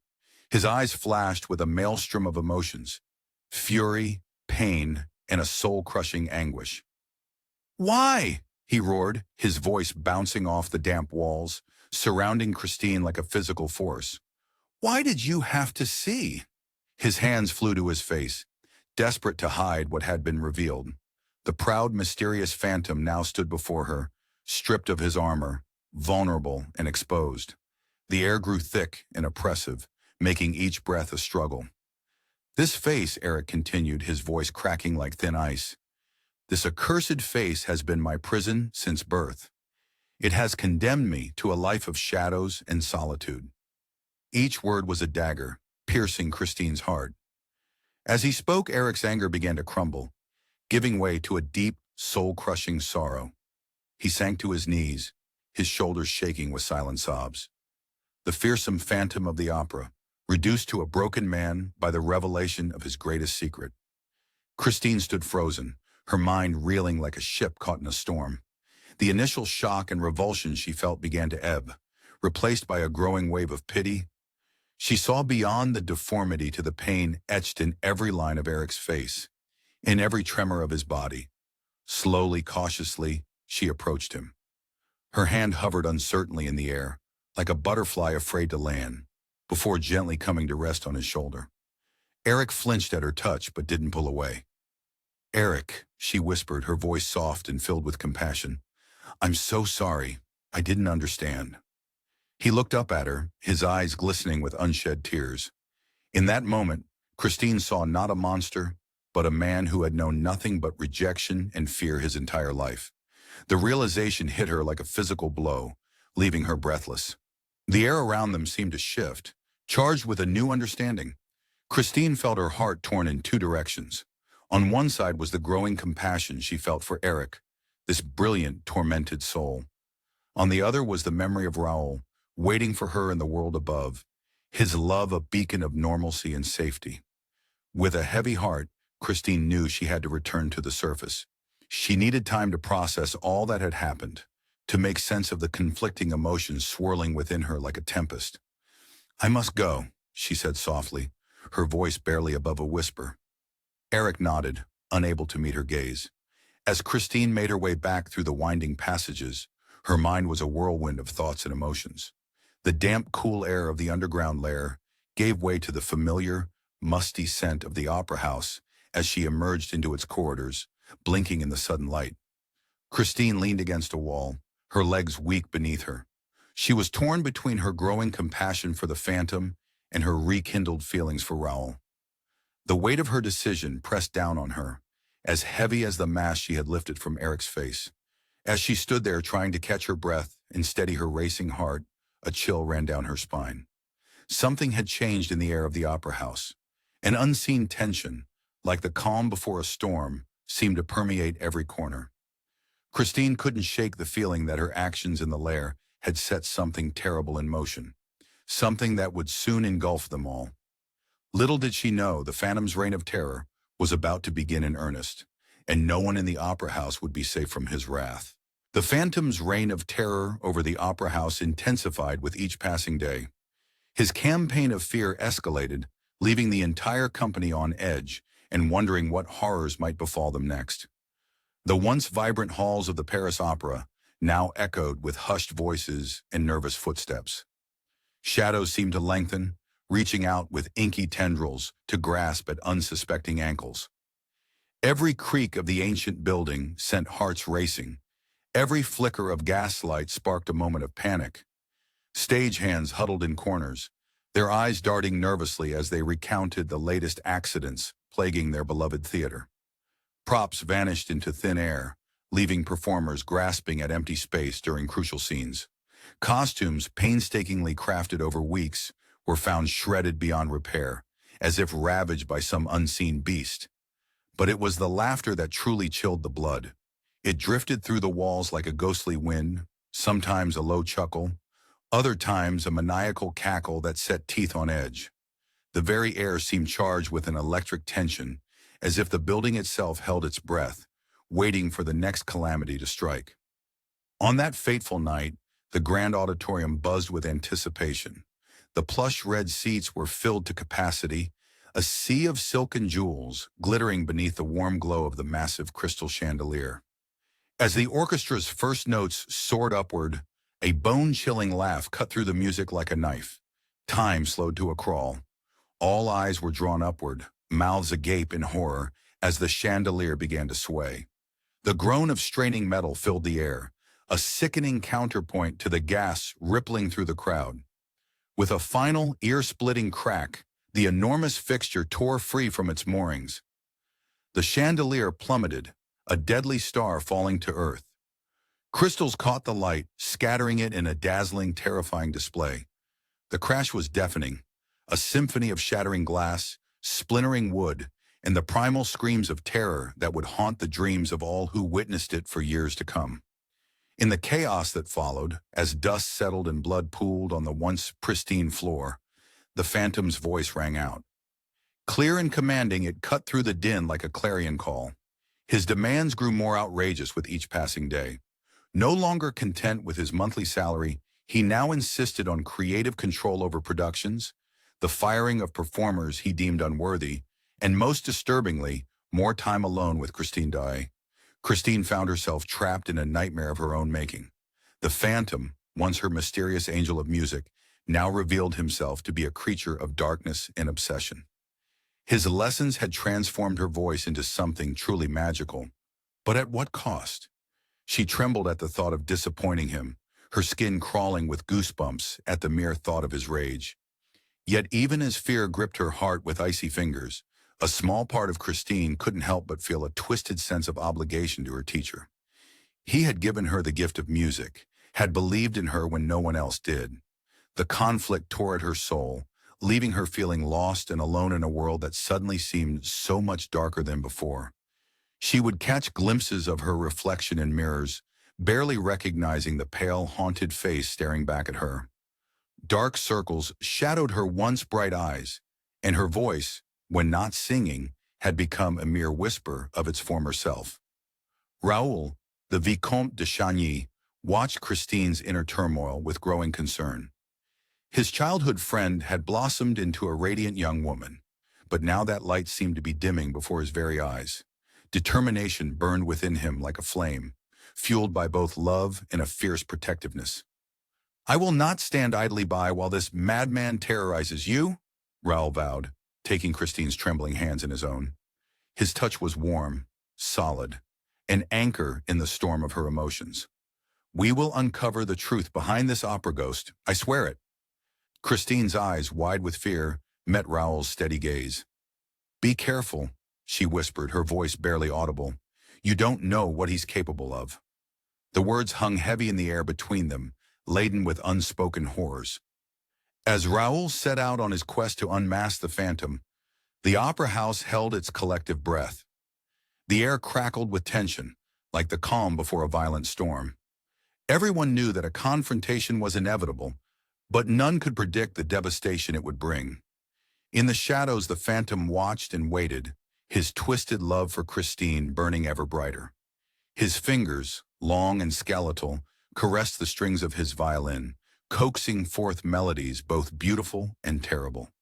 His eyes flashed with a maelstrom of emotions, fury, pain, and a soul-crushing anguish. "Why?" he roared, his voice bouncing off the damp walls, surrounding Christine like a physical force. "Why did you have to see?" His hands flew to his face, desperate to hide what had been revealed. The proud, mysterious Phantom now stood before her, stripped of his armor, vulnerable and exposed. The air grew thick and oppressive, making each breath a struggle. "This face," Eric continued, his voice cracking like thin ice, "this accursed face has been my prison since birth. It has condemned me to a life of shadows and solitude." Each word was a dagger, piercing Christine's heart. As he spoke, Eric's anger began to crumble, giving way to a deep, soul-crushing sorrow. He sank to his knees, his shoulders shaking with silent sobs. The fearsome Phantom of the opera, reduced to a broken man by the revelation of his greatest secret. Christine stood frozen, her mind reeling like a ship caught in a storm. The initial shock and revulsion she felt began to ebb, replaced by a growing wave of pity. She saw beyond the deformity to the pain etched in every line of Eric's face, in every tremor of his body. Slowly, cautiously, she approached him. Her hand hovered uncertainly in the air, like a butterfly afraid to land, before gently coming to rest on his shoulder. Eric flinched at her touch but didn't pull away. "Eric," she whispered, her voice soft and filled with compassion, "I'm so sorry. I didn't understand. He looked up at her, his eyes glistening with unshed tears. In that moment, Christine saw not a monster, but a man who had known nothing but rejection and fear his entire life. The realization hit her like a physical blow, leaving her breathless. The air around them seemed to shift, charged with a new understanding. Christine felt her heart torn in two directions. On one side was the growing compassion she felt for Eric, this brilliant, tormented soul. On the other was the memory of Raoul, waiting for her in the world above, his love a beacon of normalcy and safety. With a heavy heart, Christine knew she had to return to the surface. She needed time to process all that had happened, to make sense of the conflicting emotions swirling within her like a tempest. I must go, she said softly, her voice barely above a whisper. Eric nodded, unable to meet her gaze. As Christine made her way back through the winding passages, her mind was a whirlwind of thoughts and emotions. The damp, cool air of the underground lair gave way to the familiar, musty scent of the opera house as she emerged into its corridors, blinking in the sudden light. Christine leaned against a wall, her legs weak beneath her. She was torn between her growing compassion for the phantom and her rekindled feelings for Raoul. The weight of her decision pressed down on her, as heavy as the mask she had lifted from Eric's face. As she stood there trying to catch her breath and steady her racing heart, a chill ran down her spine. Something had changed in the air of the opera house. An unseen tension, like the calm before a storm, seemed to permeate every corner. Christine couldn't shake the feeling that her actions in the lair had set something terrible in motion, something that would soon engulf them all. Little did she know the Phantom's reign of terror was about to begin in earnest, and no one in the opera house would be safe from his wrath. The Phantom's reign of terror over the opera house intensified with each passing day. His campaign of fear escalated, leaving the entire company on edge and wondering what horrors might befall them next. The once vibrant halls of the Paris Opera now echoed with hushed voices and nervous footsteps. Shadows seemed to lengthen, reaching out with inky tendrils to grasp at unsuspecting ankles. Every creak of the ancient building sent hearts racing. Every flicker of gaslight sparked a moment of panic. Stagehands huddled in corners, their eyes darting nervously as they recounted the latest accidents plaguing their beloved theater. Props vanished into thin air, leaving performers grasping at empty space during crucial scenes. Costumes, painstakingly crafted over weeks, were found shredded beyond repair, as if ravaged by some unseen beast. But it was the laughter that truly chilled the blood. It drifted through the walls like a ghostly wind, sometimes a low chuckle, other times a maniacal cackle that set teeth on edge. The very air seemed charged with an electric tension, as if the building itself held its breath, waiting for the next calamity to strike. On that fateful night, the grand auditorium buzzed with anticipation. The plush red seats were filled to capacity, a sea of silken jewels glittering beneath the warm glow of the massive crystal chandelier. As the orchestra's first notes soared upward, a bone-chilling laugh cut through the music like a knife. Time slowed to a crawl. All eyes were drawn upward, mouths agape in horror as the chandelier began to sway. The groan of straining metal filled the air, a sickening counterpoint to the gasps rippling through the crowd. With a final, ear-splitting crack, the enormous fixture tore free from its moorings. The chandelier plummeted, a deadly star falling to earth. Crystals caught the light, scattering it in a dazzling, terrifying display. The crash was deafening, a symphony of shattering glass, splintering wood, and the primal screams of terror that would haunt the dreams of all who witnessed it for years to come. In the chaos that followed, as dust settled and blood pooled on the once pristine floor, the Phantom's voice rang out. Clear and commanding, it cut through the din like a clarion call. His demands grew more outrageous with each passing day. No longer content with his monthly salary, he now insisted on creative control over productions, the firing of performers he deemed unworthy, and most disturbingly, more time alone with Christine Daae. Christine found herself trapped in a nightmare of her own making. The Phantom, once her mysterious angel of music, now revealed himself to be a creature of darkness and obsession. His lessons had transformed her voice into something truly magical. But at what cost? She trembled at the thought of disappointing him, her skin crawling with goosebumps at the mere thought of his rage. Yet even as fear gripped her heart with icy fingers, a small part of Christine couldn't help but feel a twisted sense of obligation to her teacher. He had given her the gift of music, had believed in her when no one else did. The conflict tore at her soul, leaving her feeling lost and alone in a world that suddenly seemed so much darker than before. She would catch glimpses of her reflection in mirrors, barely recognizing the pale, haunted face staring back at her. Dark circles shadowed her once bright eyes, and her voice, when not singing, had become a mere whisper of its former self. Raoul, the Vicomte de Chagny, watched Christine's inner turmoil with growing concern. His childhood friend had blossomed into a radiant young woman, but now that light seemed to be dimming before his very eyes. Determination burned within him like a flame, fueled by both love and a fierce protectiveness. "I will not stand idly by while this madman terrorizes you," Raoul vowed, taking Christine's trembling hands in his own. His touch was warm, solid, an anchor in the storm of her emotions. "We will uncover the truth behind this opera ghost, I swear it." Christine's eyes, wide with fear, met Raoul's steady gaze. "Be careful," she whispered, her voice barely audible. "You don't know what he's capable of." The words hung heavy in the air between them, laden with unspoken horrors. As Raoul set out on his quest to unmask the phantom, the opera house held its collective breath. The air crackled with tension, like the calm before a violent storm. Everyone knew that a confrontation was inevitable, but none could predict the devastation it would bring. In the shadows, the phantom watched and waited, his twisted love for Christine burning ever brighter. His fingers, long and skeletal, caressed the strings of his violin, coaxing forth melodies both beautiful and terrible.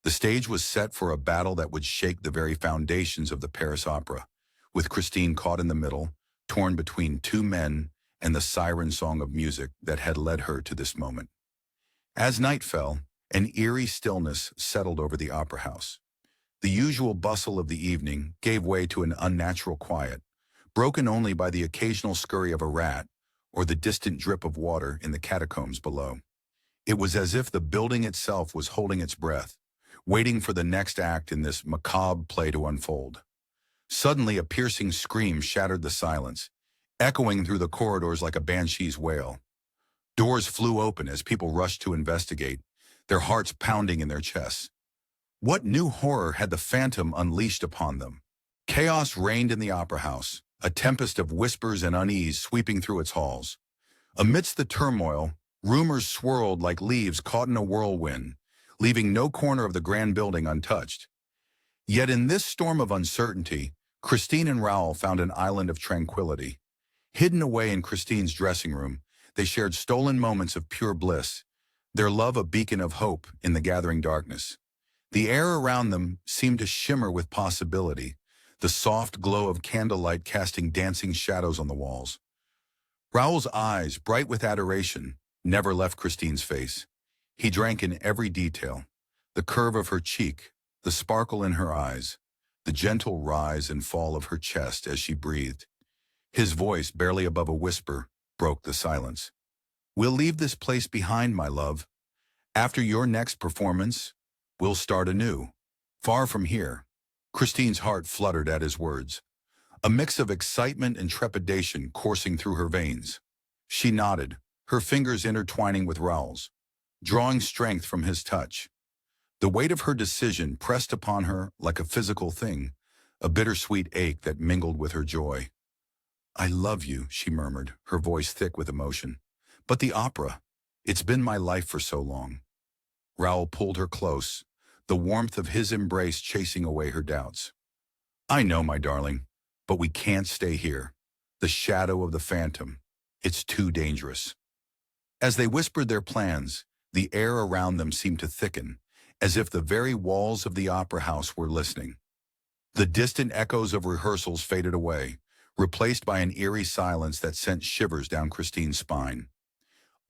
The stage was set for a battle that would shake the very foundations of the Paris Opera, with Christine caught in the middle, torn between two men and the siren song of music that had led her to this moment. As night fell, an eerie stillness settled over the opera house. The usual bustle of the evening gave way to an unnatural quiet, broken only by the occasional scurry of a rat or the distant drip of water in the catacombs below. It was as if the building itself was holding its breath, waiting for the next act in this macabre play to unfold. Suddenly, a piercing scream shattered the silence, echoing through the corridors like a banshee's wail. Doors flew open as people rushed to investigate, their hearts pounding in their chests. What new horror had the phantom unleashed upon them? Chaos reigned in the opera house, a tempest of whispers and unease sweeping through its halls. Amidst the turmoil, rumors swirled like leaves caught in a whirlwind, leaving no corner of the grand building untouched. Yet in this storm of uncertainty, Christine and Raoul found an island of tranquility. Hidden away in Christine's dressing room, they shared stolen moments of pure bliss, their love a beacon of hope in the gathering darkness. The air around them seemed to shimmer with possibility, the soft glow of candlelight casting dancing shadows on the walls. Raoul's eyes, bright with adoration, never left Christine's face. He drank in every detail, the curve of her cheek, the sparkle in her eyes, the gentle rise and fall of her chest as she breathed. His voice, barely above a whisper, broke the silence. "We'll leave this place behind, my love. After your next performance, we'll start anew, far from here." Christine's heart fluttered at his words, a mix of excitement and trepidation coursing through her veins. She nodded, her fingers intertwining with Raoul's, drawing strength from his touch. The weight of her decision pressed upon her like a physical thing, a bittersweet ache that mingled with her joy. "I love you," she murmured, her voice thick with emotion. "But the opera, it's been my life for so long." Raoul pulled her close, the warmth of his embrace chasing away her doubts. "I know, my darling, but we can't stay here. The shadow of the phantom, it's too dangerous." As they whispered their plans, the air around them seemed to thicken, as if the very walls of the opera house were listening. The distant echoes of rehearsals faded away, replaced by an eerie silence that sent shivers down Christine's spine.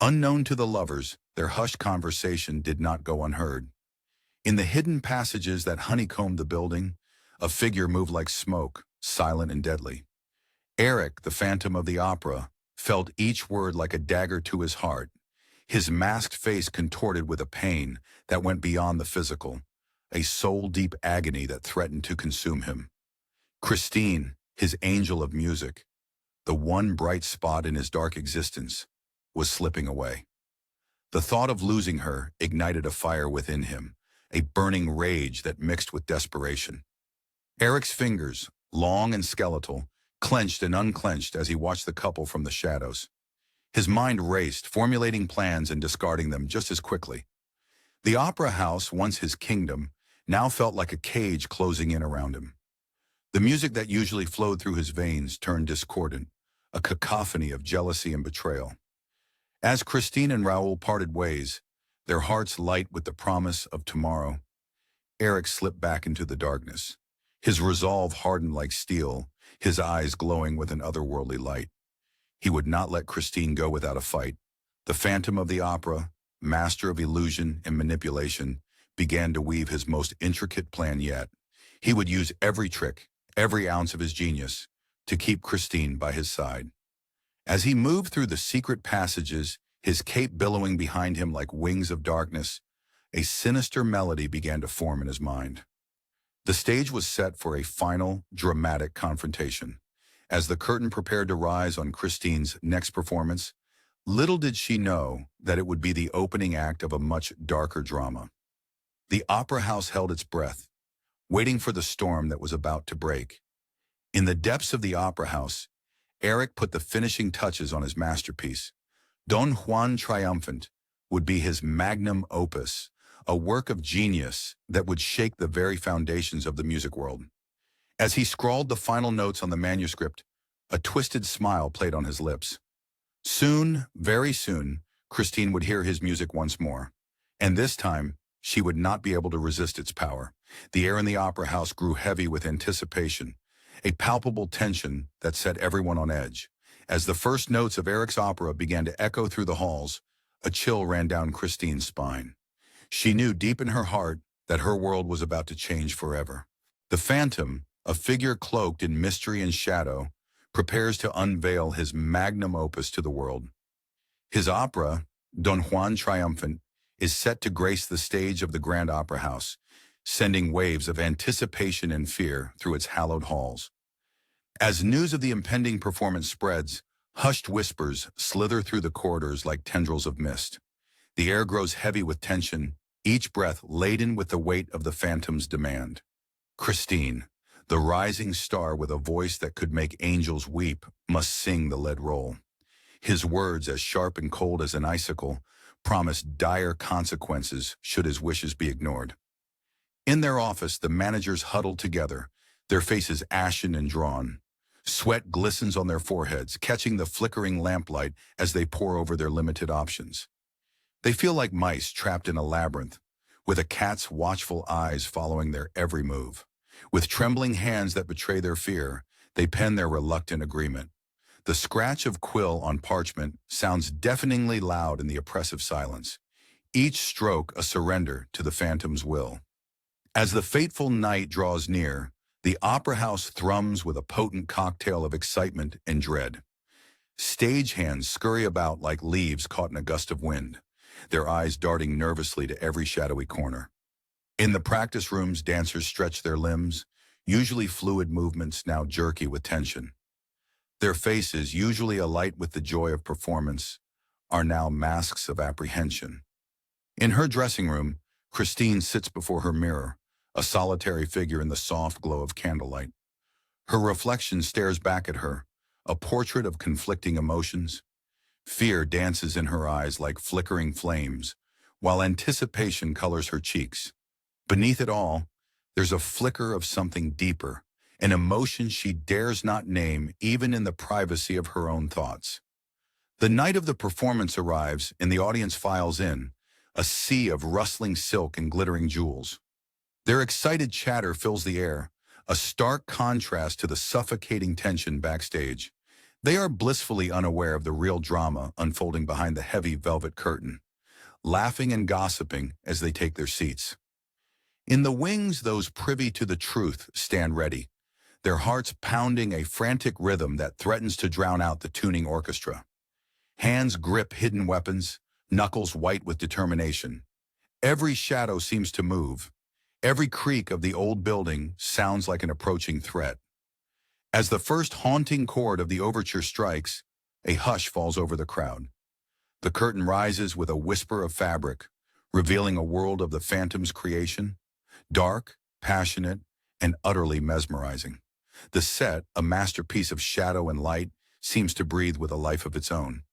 Unknown to the lovers, their hushed conversation did not go unheard. In the hidden passages that honeycombed the building, a figure moved like smoke, silent and deadly. Eric, the phantom of the opera, felt each word like a dagger to his heart, his masked face contorted with a pain that went beyond the physical, a soul-deep agony that threatened to consume him. Christine, his angel of music, the one bright spot in his dark existence, was slipping away. The thought of losing her ignited a fire within him, a burning rage that mixed with desperation. Eric's fingers, long and skeletal, clenched and unclenched as he watched the couple from the shadows. His mind raced, formulating plans and discarding them just as quickly. The opera house, once his kingdom, now felt like a cage closing in around him. The music that usually flowed through his veins turned discordant, a cacophony of jealousy and betrayal. As Christine and Raoul parted ways, their hearts light with the promise of tomorrow, Eric slipped back into the darkness, his resolve hardened like steel, his eyes glowing with an otherworldly light. He would not let Christine go without a fight. The Phantom of the Opera, master of illusion and manipulation, began to weave his most intricate plan yet. He would use every trick, every ounce of his genius, to keep Christine by his side. As he moved through the secret passages, his cape billowing behind him like wings of darkness, a sinister melody began to form in his mind. The stage was set for a final, dramatic confrontation. As the curtain prepared to rise on Christine's next performance, little did she know that it would be the opening act of a much darker drama. The opera house held its breath, waiting for the storm that was about to break. In the depths of the opera house, Eric put the finishing touches on his masterpiece. Don Juan Triumphant would be his magnum opus, a work of genius that would shake the very foundations of the music world. As he scrawled the final notes on the manuscript, a twisted smile played on his lips. Soon, very soon, Christine would hear his music once more, and this time, she would not be able to resist its power. The air in the opera house grew heavy with anticipation, a palpable tension that set everyone on edge. As the first notes of Eric's opera began to echo through the halls, a chill ran down Christine's spine. She knew deep in her heart that her world was about to change forever. The Phantom, a figure cloaked in mystery and shadow, prepares to unveil his magnum opus to the world. His opera, Don Juan Triumphant, is set to grace the stage of the Grand Opera House, sending waves of anticipation and fear through its hallowed halls. As news of the impending performance spreads, hushed whispers slither through the corridors like tendrils of mist. The air grows heavy with tension, each breath laden with the weight of the Phantom's demand. Christine, the rising star with a voice that could make angels weep, must sing the lead role. His words, as sharp and cold as an icicle, promise dire consequences should his wishes be ignored. In their office, the managers huddle together, their faces ashen and drawn. Sweat glistens on their foreheads, catching the flickering lamplight as they pore over their limited options. They feel like mice trapped in a labyrinth, with a cat's watchful eyes following their every move. With trembling hands that betray their fear, they pen their reluctant agreement. The scratch of quill on parchment sounds deafeningly loud in the oppressive silence, each stroke a surrender to the Phantom's will. As the fateful night draws near, the opera house thrums with a potent cocktail of excitement and dread. Stagehands scurry about like leaves caught in a gust of wind, their eyes darting nervously to every shadowy corner. In the practice rooms, dancers stretch their limbs, usually fluid movements now jerky with tension. Their faces, usually alight with the joy of performance, are now masks of apprehension. In her dressing room, Christine sits before her mirror, a solitary figure in the soft glow of candlelight. Her reflection stares back at her, a portrait of conflicting emotions. Fear dances in her eyes like flickering flames, while anticipation colors her cheeks. Beneath it all, there's a flicker of something deeper, an emotion she dares not name even in the privacy of her own thoughts. The night of the performance arrives and the audience files in, a sea of rustling silk and glittering jewels. Their excited chatter fills the air, a stark contrast to the suffocating tension backstage. They are blissfully unaware of the real drama unfolding behind the heavy velvet curtain, laughing and gossiping as they take their seats. In the wings, those privy to the truth stand ready, their hearts pounding a frantic rhythm that threatens to drown out the tuning orchestra. Hands grip hidden weapons, knuckles white with determination. Every shadow seems to move. Every creak of the old building sounds like an approaching threat. As the first haunting chord of the overture strikes, a hush falls over the crowd. The curtain rises with a whisper of fabric, revealing a world of the Phantom's creation, dark, passionate, and utterly mesmerizing. The set, a masterpiece of shadow and light, seems to breathe with a life of its own.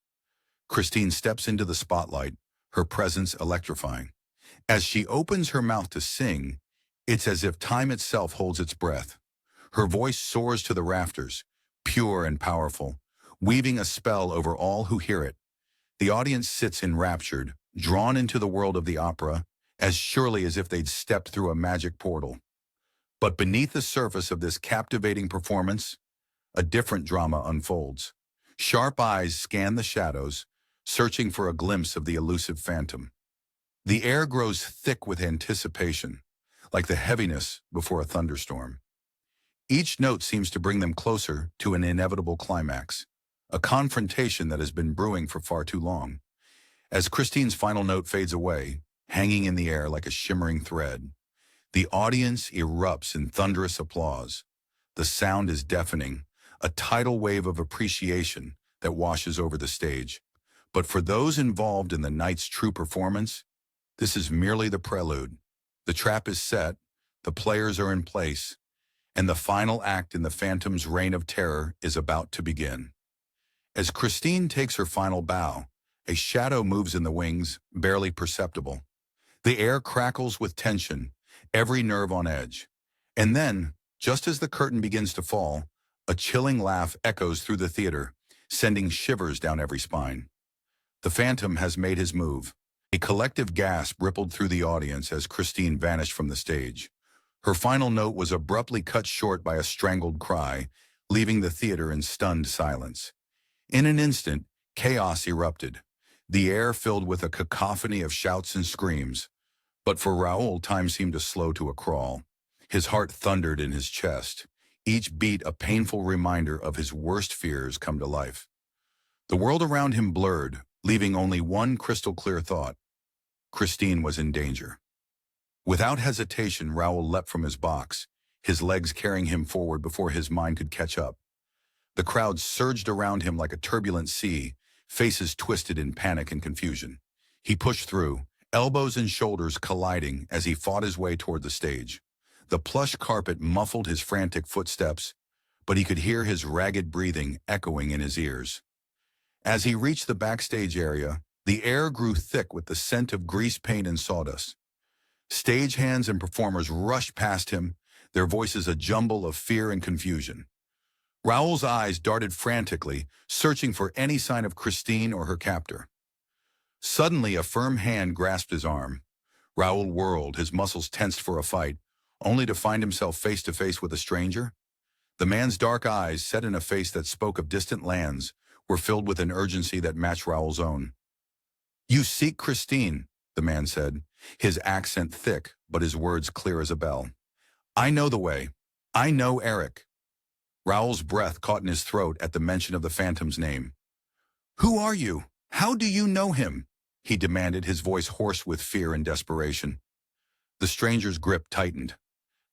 Christine steps into the spotlight, her presence electrifying. As she opens her mouth to sing, it's as if time itself holds its breath. Her voice soars to the rafters, pure and powerful, weaving a spell over all who hear it. The audience sits enraptured, drawn into the world of the opera, as surely as if they'd stepped through a magic portal. But beneath the surface of this captivating performance, a different drama unfolds. Sharp eyes scan the shadows, searching for a glimpse of the elusive phantom. The air grows thick with anticipation, like the heaviness before a thunderstorm. Each note seems to bring them closer to an inevitable climax, a confrontation that has been brewing for far too long. As Christine's final note fades away, hanging in the air like a shimmering thread, the audience erupts in thunderous applause. The sound is deafening, a tidal wave of appreciation that washes over the stage. But for those involved in the night's true performance, this is merely the prelude. The trap is set, the players are in place, and the final act in the Phantom's reign of terror is about to begin. As Christine takes her final bow, a shadow moves in the wings, barely perceptible. The air crackles with tension, every nerve on edge. And then, just as the curtain begins to fall, a chilling laugh echoes through the theater, sending shivers down every spine. The Phantom has made his move. A collective gasp rippled through the audience as Christine vanished from the stage. Her final note was abruptly cut short by a strangled cry, leaving the theater in stunned silence. In an instant, chaos erupted, the air filled with a cacophony of shouts and screams. But for Raoul, time seemed to slow to a crawl. His heart thundered in his chest, each beat a painful reminder of his worst fears come to life. The world around him blurred, leaving only one crystal-clear thought. Christine was in danger. Without hesitation, Raoul leapt from his box, his legs carrying him forward before his mind could catch up. The crowd surged around him like a turbulent sea, faces twisted in panic and confusion. He pushed through, elbows and shoulders colliding as he fought his way toward the stage. The plush carpet muffled his frantic footsteps, but he could hear his ragged breathing echoing in his ears. As he reached the backstage area, the air grew thick with the scent of grease paint and sawdust. Stagehands and performers rushed past him, their voices a jumble of fear and confusion. Raoul's eyes darted frantically, searching for any sign of Christine or her captor. Suddenly, a firm hand grasped his arm. Raoul whirled, his muscles tensed for a fight, only to find himself face to face with a stranger. The man's dark eyes, set in a face that spoke of distant lands, were filled with an urgency that matched Raoul's own. "You seek Christine," the man said, his accent thick, but his words clear as a bell. "I know the way. I know Eric." Raoul's breath caught in his throat at the mention of the Phantom's name. "Who are you? How do you know him?" he demanded, his voice hoarse with fear and desperation. The stranger's grip tightened.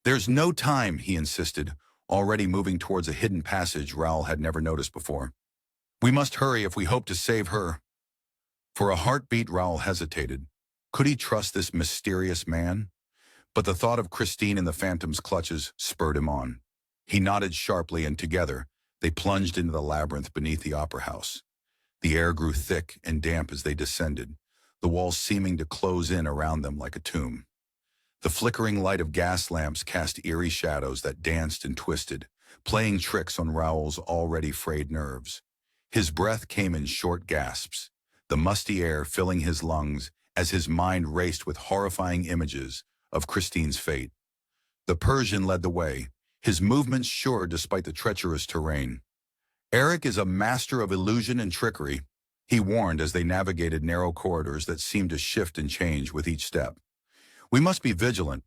"There's no time," he insisted, already moving towards a hidden passage Raoul had never noticed before. "We must hurry if we hope to save her." For a heartbeat, Raoul hesitated. Could he trust this mysterious man? But the thought of Christine in the Phantom's clutches spurred him on. He nodded sharply, and together, they plunged into the labyrinth beneath the opera house. The air grew thick and damp as they descended, the walls seeming to close in around them like a tomb. The flickering light of gas lamps cast eerie shadows that danced and twisted, playing tricks on Raoul's already frayed nerves. His breath came in short gasps, the musty air filling his lungs as his mind raced with horrifying images of Christine's fate. The Persian led the way, his movements sure despite the treacherous terrain. "Eric is a master of illusion and trickery," he warned as they navigated narrow corridors that seemed to shift and change with each step. "We must be vigilant."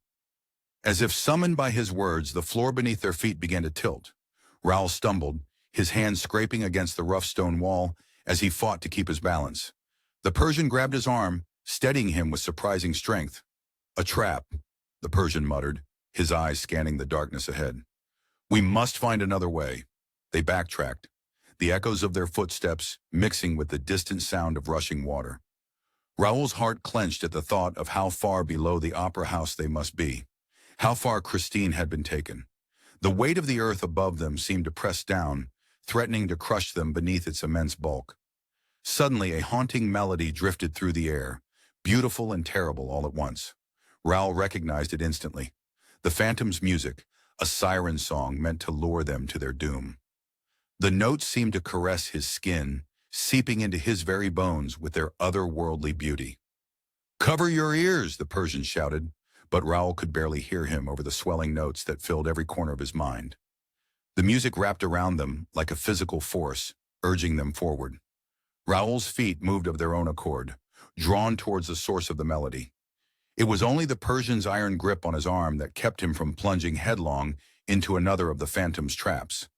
As if summoned by his words, the floor beneath their feet began to tilt. Raoul stumbled, his hands scraping against the rough stone wall as he fought to keep his balance. The Persian grabbed his arm, steadying him with surprising strength. "A trap," the Persian muttered, his eyes scanning the darkness ahead. "We must find another way." They backtracked, the echoes of their footsteps mixing with the distant sound of rushing water. Raoul's heart clenched at the thought of how far below the opera house they must be, how far Christine had been taken. The weight of the earth above them seemed to press down, threatening to crush them beneath its immense bulk. Suddenly, a haunting melody drifted through the air, beautiful and terrible all at once. Raoul recognized it instantly. The Phantom's music, a siren song meant to lure them to their doom. The notes seemed to caress his skin, seeping into his very bones with their otherworldly beauty. "Cover your ears," the Persian shouted, but Raoul could barely hear him over the swelling notes that filled every corner of his mind. The music wrapped around them like a physical force, urging them forward. Raoul's feet moved of their own accord, drawn towards the source of the melody. It was only the Persian's iron grip on his arm that kept him from plunging headlong into another of the Phantom's traps.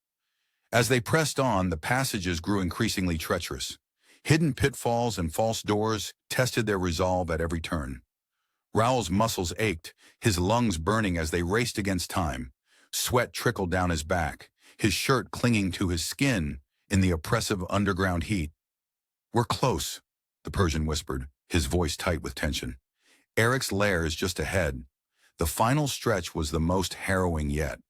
As they pressed on, the passages grew increasingly treacherous. Hidden pitfalls and false doors tested their resolve at every turn. Raoul's muscles ached, his lungs burning as they raced against time. Sweat trickled down his back, his shirt clinging to his skin in the oppressive underground heat. "We're close," the Persian whispered, his voice tight with tension. "Eric's lair is just ahead." The final stretch was the most harrowing yet.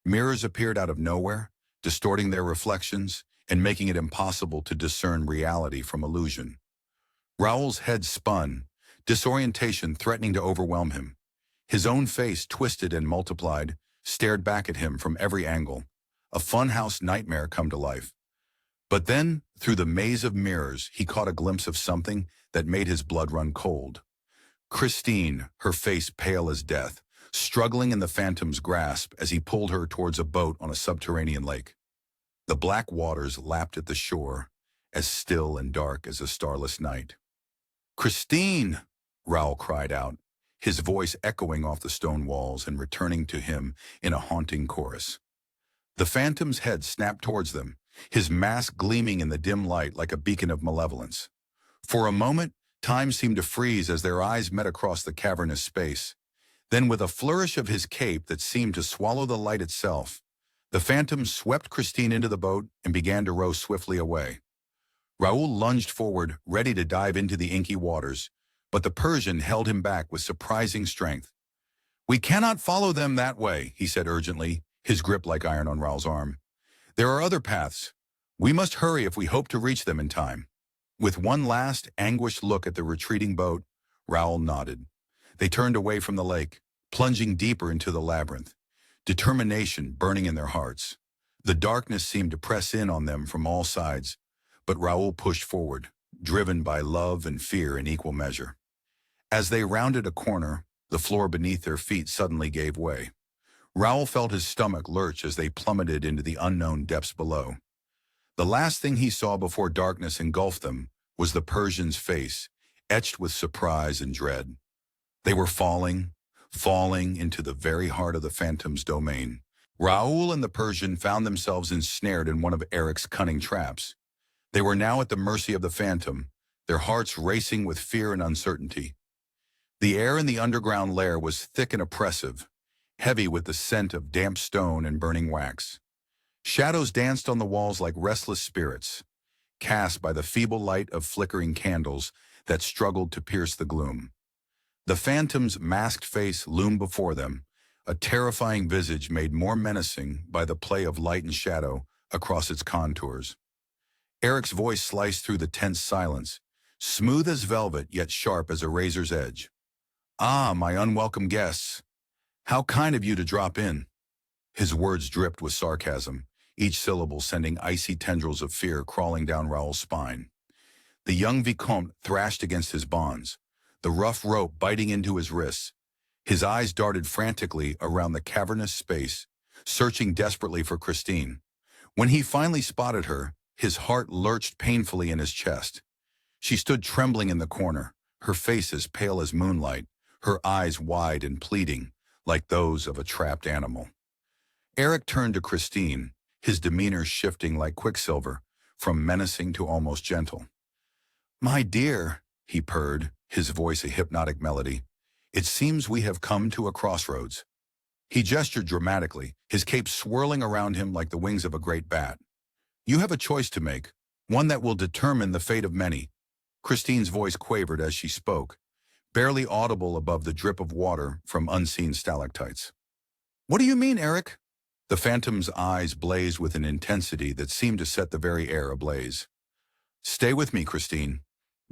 Mirrors appeared out of nowhere, distorting their reflections and making it impossible to discern reality from illusion. Raoul's head spun, disorientation threatening to overwhelm him. His own face, twisted and multiplied, stared back at him from every angle, a funhouse nightmare come to life. But then, through the maze of mirrors, he caught a glimpse of something that made his blood run cold. Christine, her face pale as death, struggling in the Phantom's grasp as he pulled her towards a boat on a subterranean lake. The black waters lapped at the shore, as still and dark as a starless night. "Christine!" Raoul cried out, his voice echoing off the stone walls and returning to him in a haunting chorus. The Phantom's head snapped towards them, his mask gleaming in the dim light like a beacon of malevolence. For a moment, time seemed to freeze as their eyes met across the cavernous space. Then, with a flourish of his cape that seemed to swallow the light itself, the Phantom swept Christine into the boat and began to row swiftly away. Raoul lunged forward, ready to dive into the inky waters, but the Persian held him back with surprising strength. "We cannot follow them that way," he said urgently, his grip like iron on Raoul's arm. "There are other paths. We must hurry if we hope to reach them in time." With one last, anguished look at the retreating boat, Raoul nodded. They turned away from the lake, plunging deeper into the labyrinth, determination burning in their hearts. The darkness seemed to press in on them from all sides, but Raoul pushed forward, driven by love and fear in equal measure. As they rounded a corner, the floor beneath their feet suddenly gave way. Raoul felt his stomach lurch as they plummeted into the unknown depths below. The last thing he saw before darkness engulfed them was the Persian's face, etched with surprise and dread. They were falling into the very heart of the Phantom's domain. Raoul and the Persian found themselves ensnared in one of Eric's cunning traps. They were now at the mercy of the Phantom, their hearts racing with fear and uncertainty. The air in the underground lair was thick and oppressive, heavy with the scent of damp stone and burning wax. Shadows danced on the walls like restless spirits, cast by the feeble light of flickering candles that struggled to pierce the gloom. The Phantom's masked face loomed before them, a terrifying visage made more menacing by the play of light and shadow across its contours. Eric's voice sliced through the tense silence, smooth as velvet yet sharp as a razor's edge. "Ah, my unwelcome guests. How kind of you to drop in." His words dripped with sarcasm, each syllable sending icy tendrils of fear crawling down Raoul's spine. The young Vicomte thrashed against his bonds, the rough rope biting into his wrists. His eyes darted frantically around the cavernous space, searching desperately for Christine. When he finally spotted her, his heart lurched painfully in his chest. She stood trembling in the corner, her face as pale as moonlight, her eyes wide and pleading, like those of a trapped animal. Eric turned to Christine, his demeanor shifting like quicksilver, from menacing to almost gentle. "My dear," he purred, his voice a hypnotic melody, "it seems we have come to a crossroads." He gestured dramatically, his cape swirling around him like the wings of a great bat. "You have a choice to make, one that will determine the fate of many." Christine's voice quavered as she spoke, barely audible above the drip of water from unseen stalactites. "What do you mean, Eric?" The Phantom's eyes blazed with an intensity that seemed to set the very air ablaze. "Stay with me, Christine.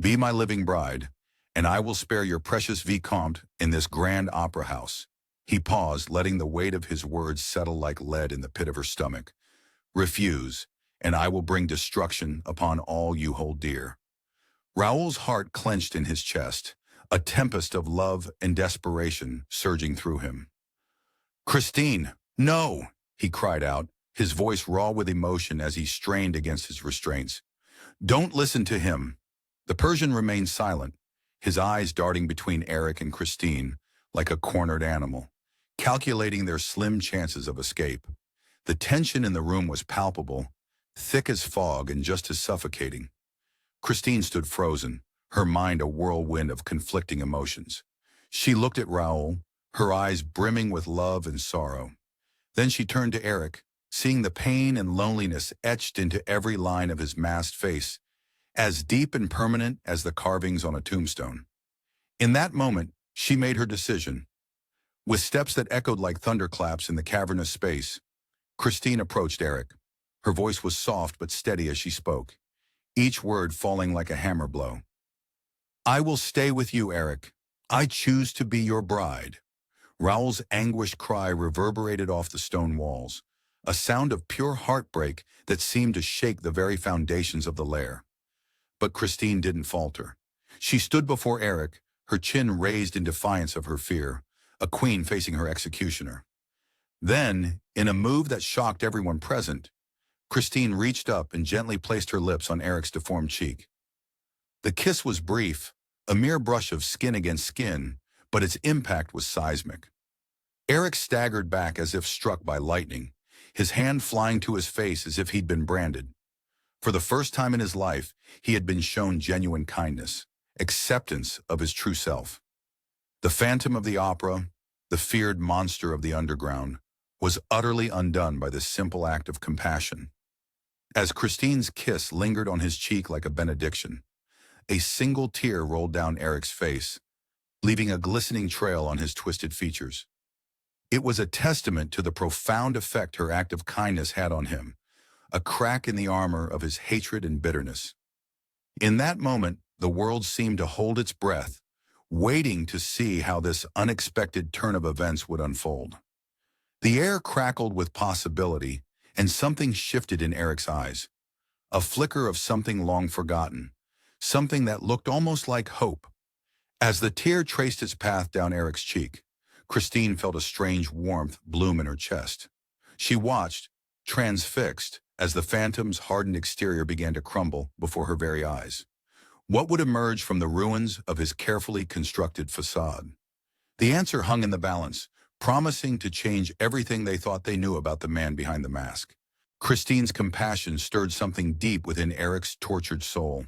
Be my living bride, and I will spare your precious Vicomte in this grand opera house." He paused, letting the weight of his words settle like lead in the pit of her stomach. "Refuse, and I will bring destruction upon all you hold dear." Raoul's heart clenched in his chest, a tempest of love and desperation surging through him. "Christine, no!" he cried out, his voice raw with emotion as he strained against his restraints. "Don't listen to him." The Persian remained silent, his eyes darting between Eric and Christine like a cornered animal, calculating their slim chances of escape. The tension in the room was palpable, thick as fog and just as suffocating. Christine stood frozen, her mind a whirlwind of conflicting emotions. She looked at Raoul, her eyes brimming with love and sorrow. Then she turned to Eric, seeing the pain and loneliness etched into every line of his masked face, as deep and permanent as the carvings on a tombstone. In that moment, she made her decision. With steps that echoed like thunderclaps in the cavernous space, Christine approached Eric. Her voice was soft but steady as she spoke, each word falling like a hammer blow. "I will stay with you, Eric. I choose to be your bride." Raoul's anguished cry reverberated off the stone walls, a sound of pure heartbreak that seemed to shake the very foundations of the lair. But Christine didn't falter. She stood before Eric, her chin raised in defiance of her fear, a queen facing her executioner. Then, in a move that shocked everyone present, Christine reached up and gently placed her lips on Eric's deformed cheek. The kiss was brief, a mere brush of skin against skin, but its impact was seismic. Eric staggered back as if struck by lightning, his hand flying to his face as if he'd been branded. For the first time in his life, he had been shown genuine kindness, acceptance of his true self. The Phantom of the Opera, the feared monster of the underground, was utterly undone by this simple act of compassion. As Christine's kiss lingered on his cheek like a benediction, a single tear rolled down Eric's face, leaving a glistening trail on his twisted features. It was a testament to the profound effect her act of kindness had on him, a crack in the armor of his hatred and bitterness. In that moment, the world seemed to hold its breath, waiting to see how this unexpected turn of events would unfold. The air crackled with possibility, and something shifted in Eric's eyes, a flicker of something long forgotten, something that looked almost like hope. As the tear traced its path down Eric's cheek, Christine felt a strange warmth bloom in her chest. She watched, transfixed, as the Phantom's hardened exterior began to crumble before her very eyes. What would emerge from the ruins of his carefully constructed facade? The answer hung in the balance, promising to change everything they thought they knew about the man behind the mask. Christine's compassion stirred something deep within Eric's tortured soul.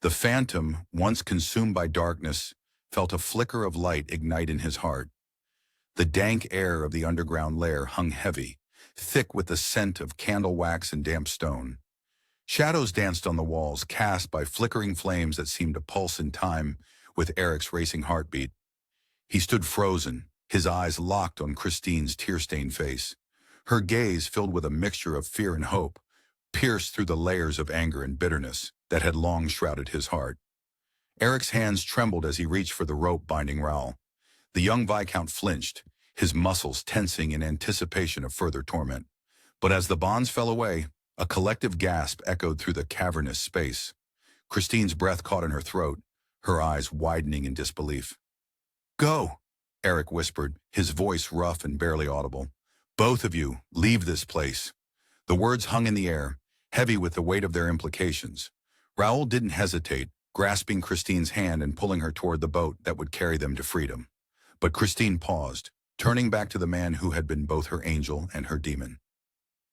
The Phantom, once consumed by darkness, felt a flicker of light ignite in his heart. The dank air of the underground lair hung heavy, thick with the scent of candle wax and damp stone. Shadows danced on the walls, cast by flickering flames that seemed to pulse in time with Eric's racing heartbeat. He stood frozen, his eyes locked on Christine's tear-stained face. Her gaze, filled with a mixture of fear and hope, pierced through the layers of anger and bitterness that had long shrouded his heart. Eric's hands trembled as he reached for the rope binding Raoul. The young Viscount flinched, his muscles tensing in anticipation of further torment. But as the bonds fell away, a collective gasp echoed through the cavernous space. Christine's breath caught in her throat, her eyes widening in disbelief. "Go," Eric whispered, his voice rough and barely audible. "Both of you, leave this place." The words hung in the air, heavy with the weight of their implications. Raoul didn't hesitate, grasping Christine's hand and pulling her toward the boat that would carry them to freedom. But Christine paused, turning back to the man who had been both her angel and her demon.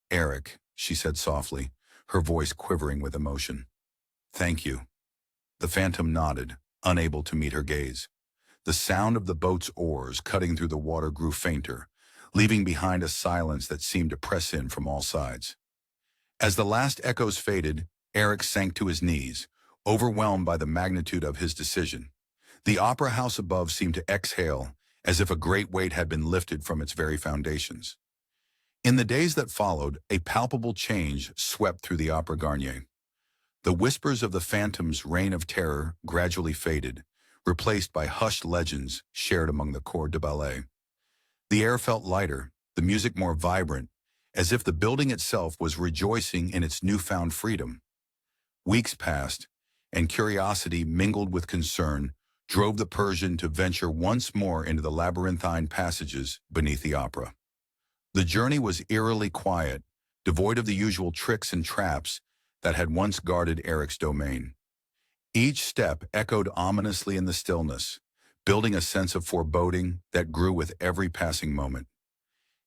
"Eric," she said softly, her voice quivering with emotion. "Thank you." The phantom nodded, unable to meet her gaze. The sound of the boat's oars cutting through the water grew fainter, leaving behind a silence that seemed to press in from all sides. As the last echoes faded, Eric sank to his knees, overwhelmed by the magnitude of his decision. The opera house above seemed to exhale, as if a great weight had been lifted from its very foundations. In the days that followed, a palpable change swept through the Opera Garnier. The whispers of the phantom's reign of terror gradually faded, replaced by hushed legends shared among the corps de ballet. The air felt lighter, the music more vibrant, as if the building itself was rejoicing in its newfound freedom. Weeks passed, and curiosity mingled with concern drove the Persian to venture once more into the labyrinthine passages beneath the opera. The journey was eerily quiet, devoid of the usual tricks and traps that had once guarded Eric's domain. Each step echoed ominously in the stillness, building a sense of foreboding that grew with every passing moment.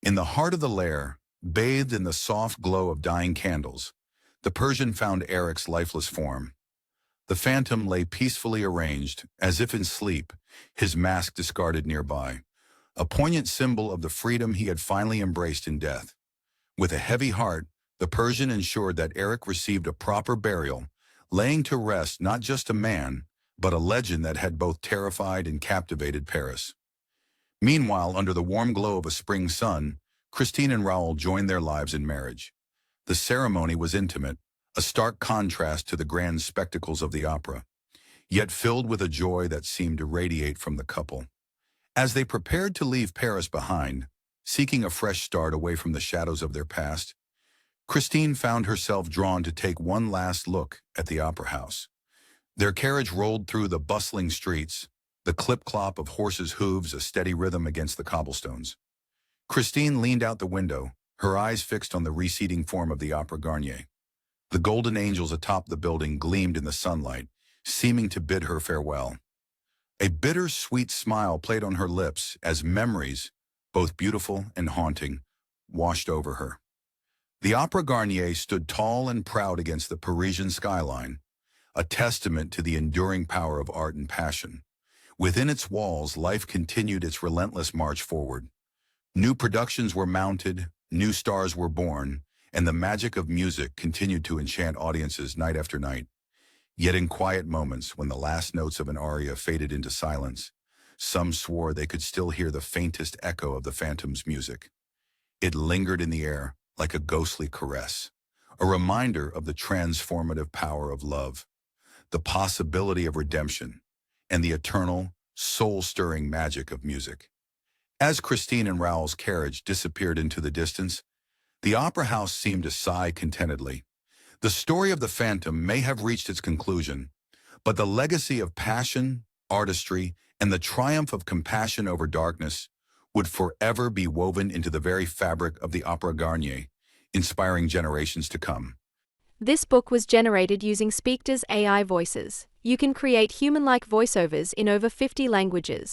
In the heart of the lair, bathed in the soft glow of dying candles, the Persian found Eric's lifeless form. The phantom lay peacefully arranged, as if in sleep, his mask discarded nearby, a poignant symbol of the freedom he had finally embraced in death. With a heavy heart, the Persian ensured that Eric received a proper burial, laying to rest not just a man, but a legend that had both terrified and captivated Paris. Meanwhile, under the warm glow of a spring sun, Christine and Raoul joined their lives in marriage. The ceremony was intimate, a stark contrast to the grand spectacles of the opera, yet filled with a joy that seemed to radiate from the couple. As they prepared to leave Paris behind, seeking a fresh start away from the shadows of their past, Christine found herself drawn to take one last look at the opera house. Their carriage rolled through the bustling streets, the clip-clop of horses' hooves a steady rhythm against the cobblestones. Christine leaned out the window, her eyes fixed on the receding form of the Opera Garnier. The golden angels atop the building gleamed in the sunlight, seeming to bid her farewell. A bitter-sweet smile played on her lips as memories, both beautiful and haunting, washed over her. The Opera Garnier stood tall and proud against the Parisian skyline, a testament to the enduring power of art and passion. Within its walls, life continued its relentless march forward. New productions were mounted, new stars were born, and the magic of music continued to enchant audiences night after night. Yet in quiet moments, when the last notes of an aria faded into silence, some swore they could still hear the faintest echo of the phantom's music. It lingered in the air like a ghostly caress, a reminder of the transformative power of love, the possibility of redemption, and the eternal, soul-stirring magic of music. As Christine and Raoul's carriage disappeared into the distance, the opera house seemed to sigh contentedly. The story of the phantom may have reached its conclusion, but the legacy of passion, artistry, and the triumph of compassion over darkness would forever be woven into the very fabric of the Opera Garnier, inspiring generations to come. This book was generated using Speakter's AI voices. You can create human-like voiceovers in over 50 languages.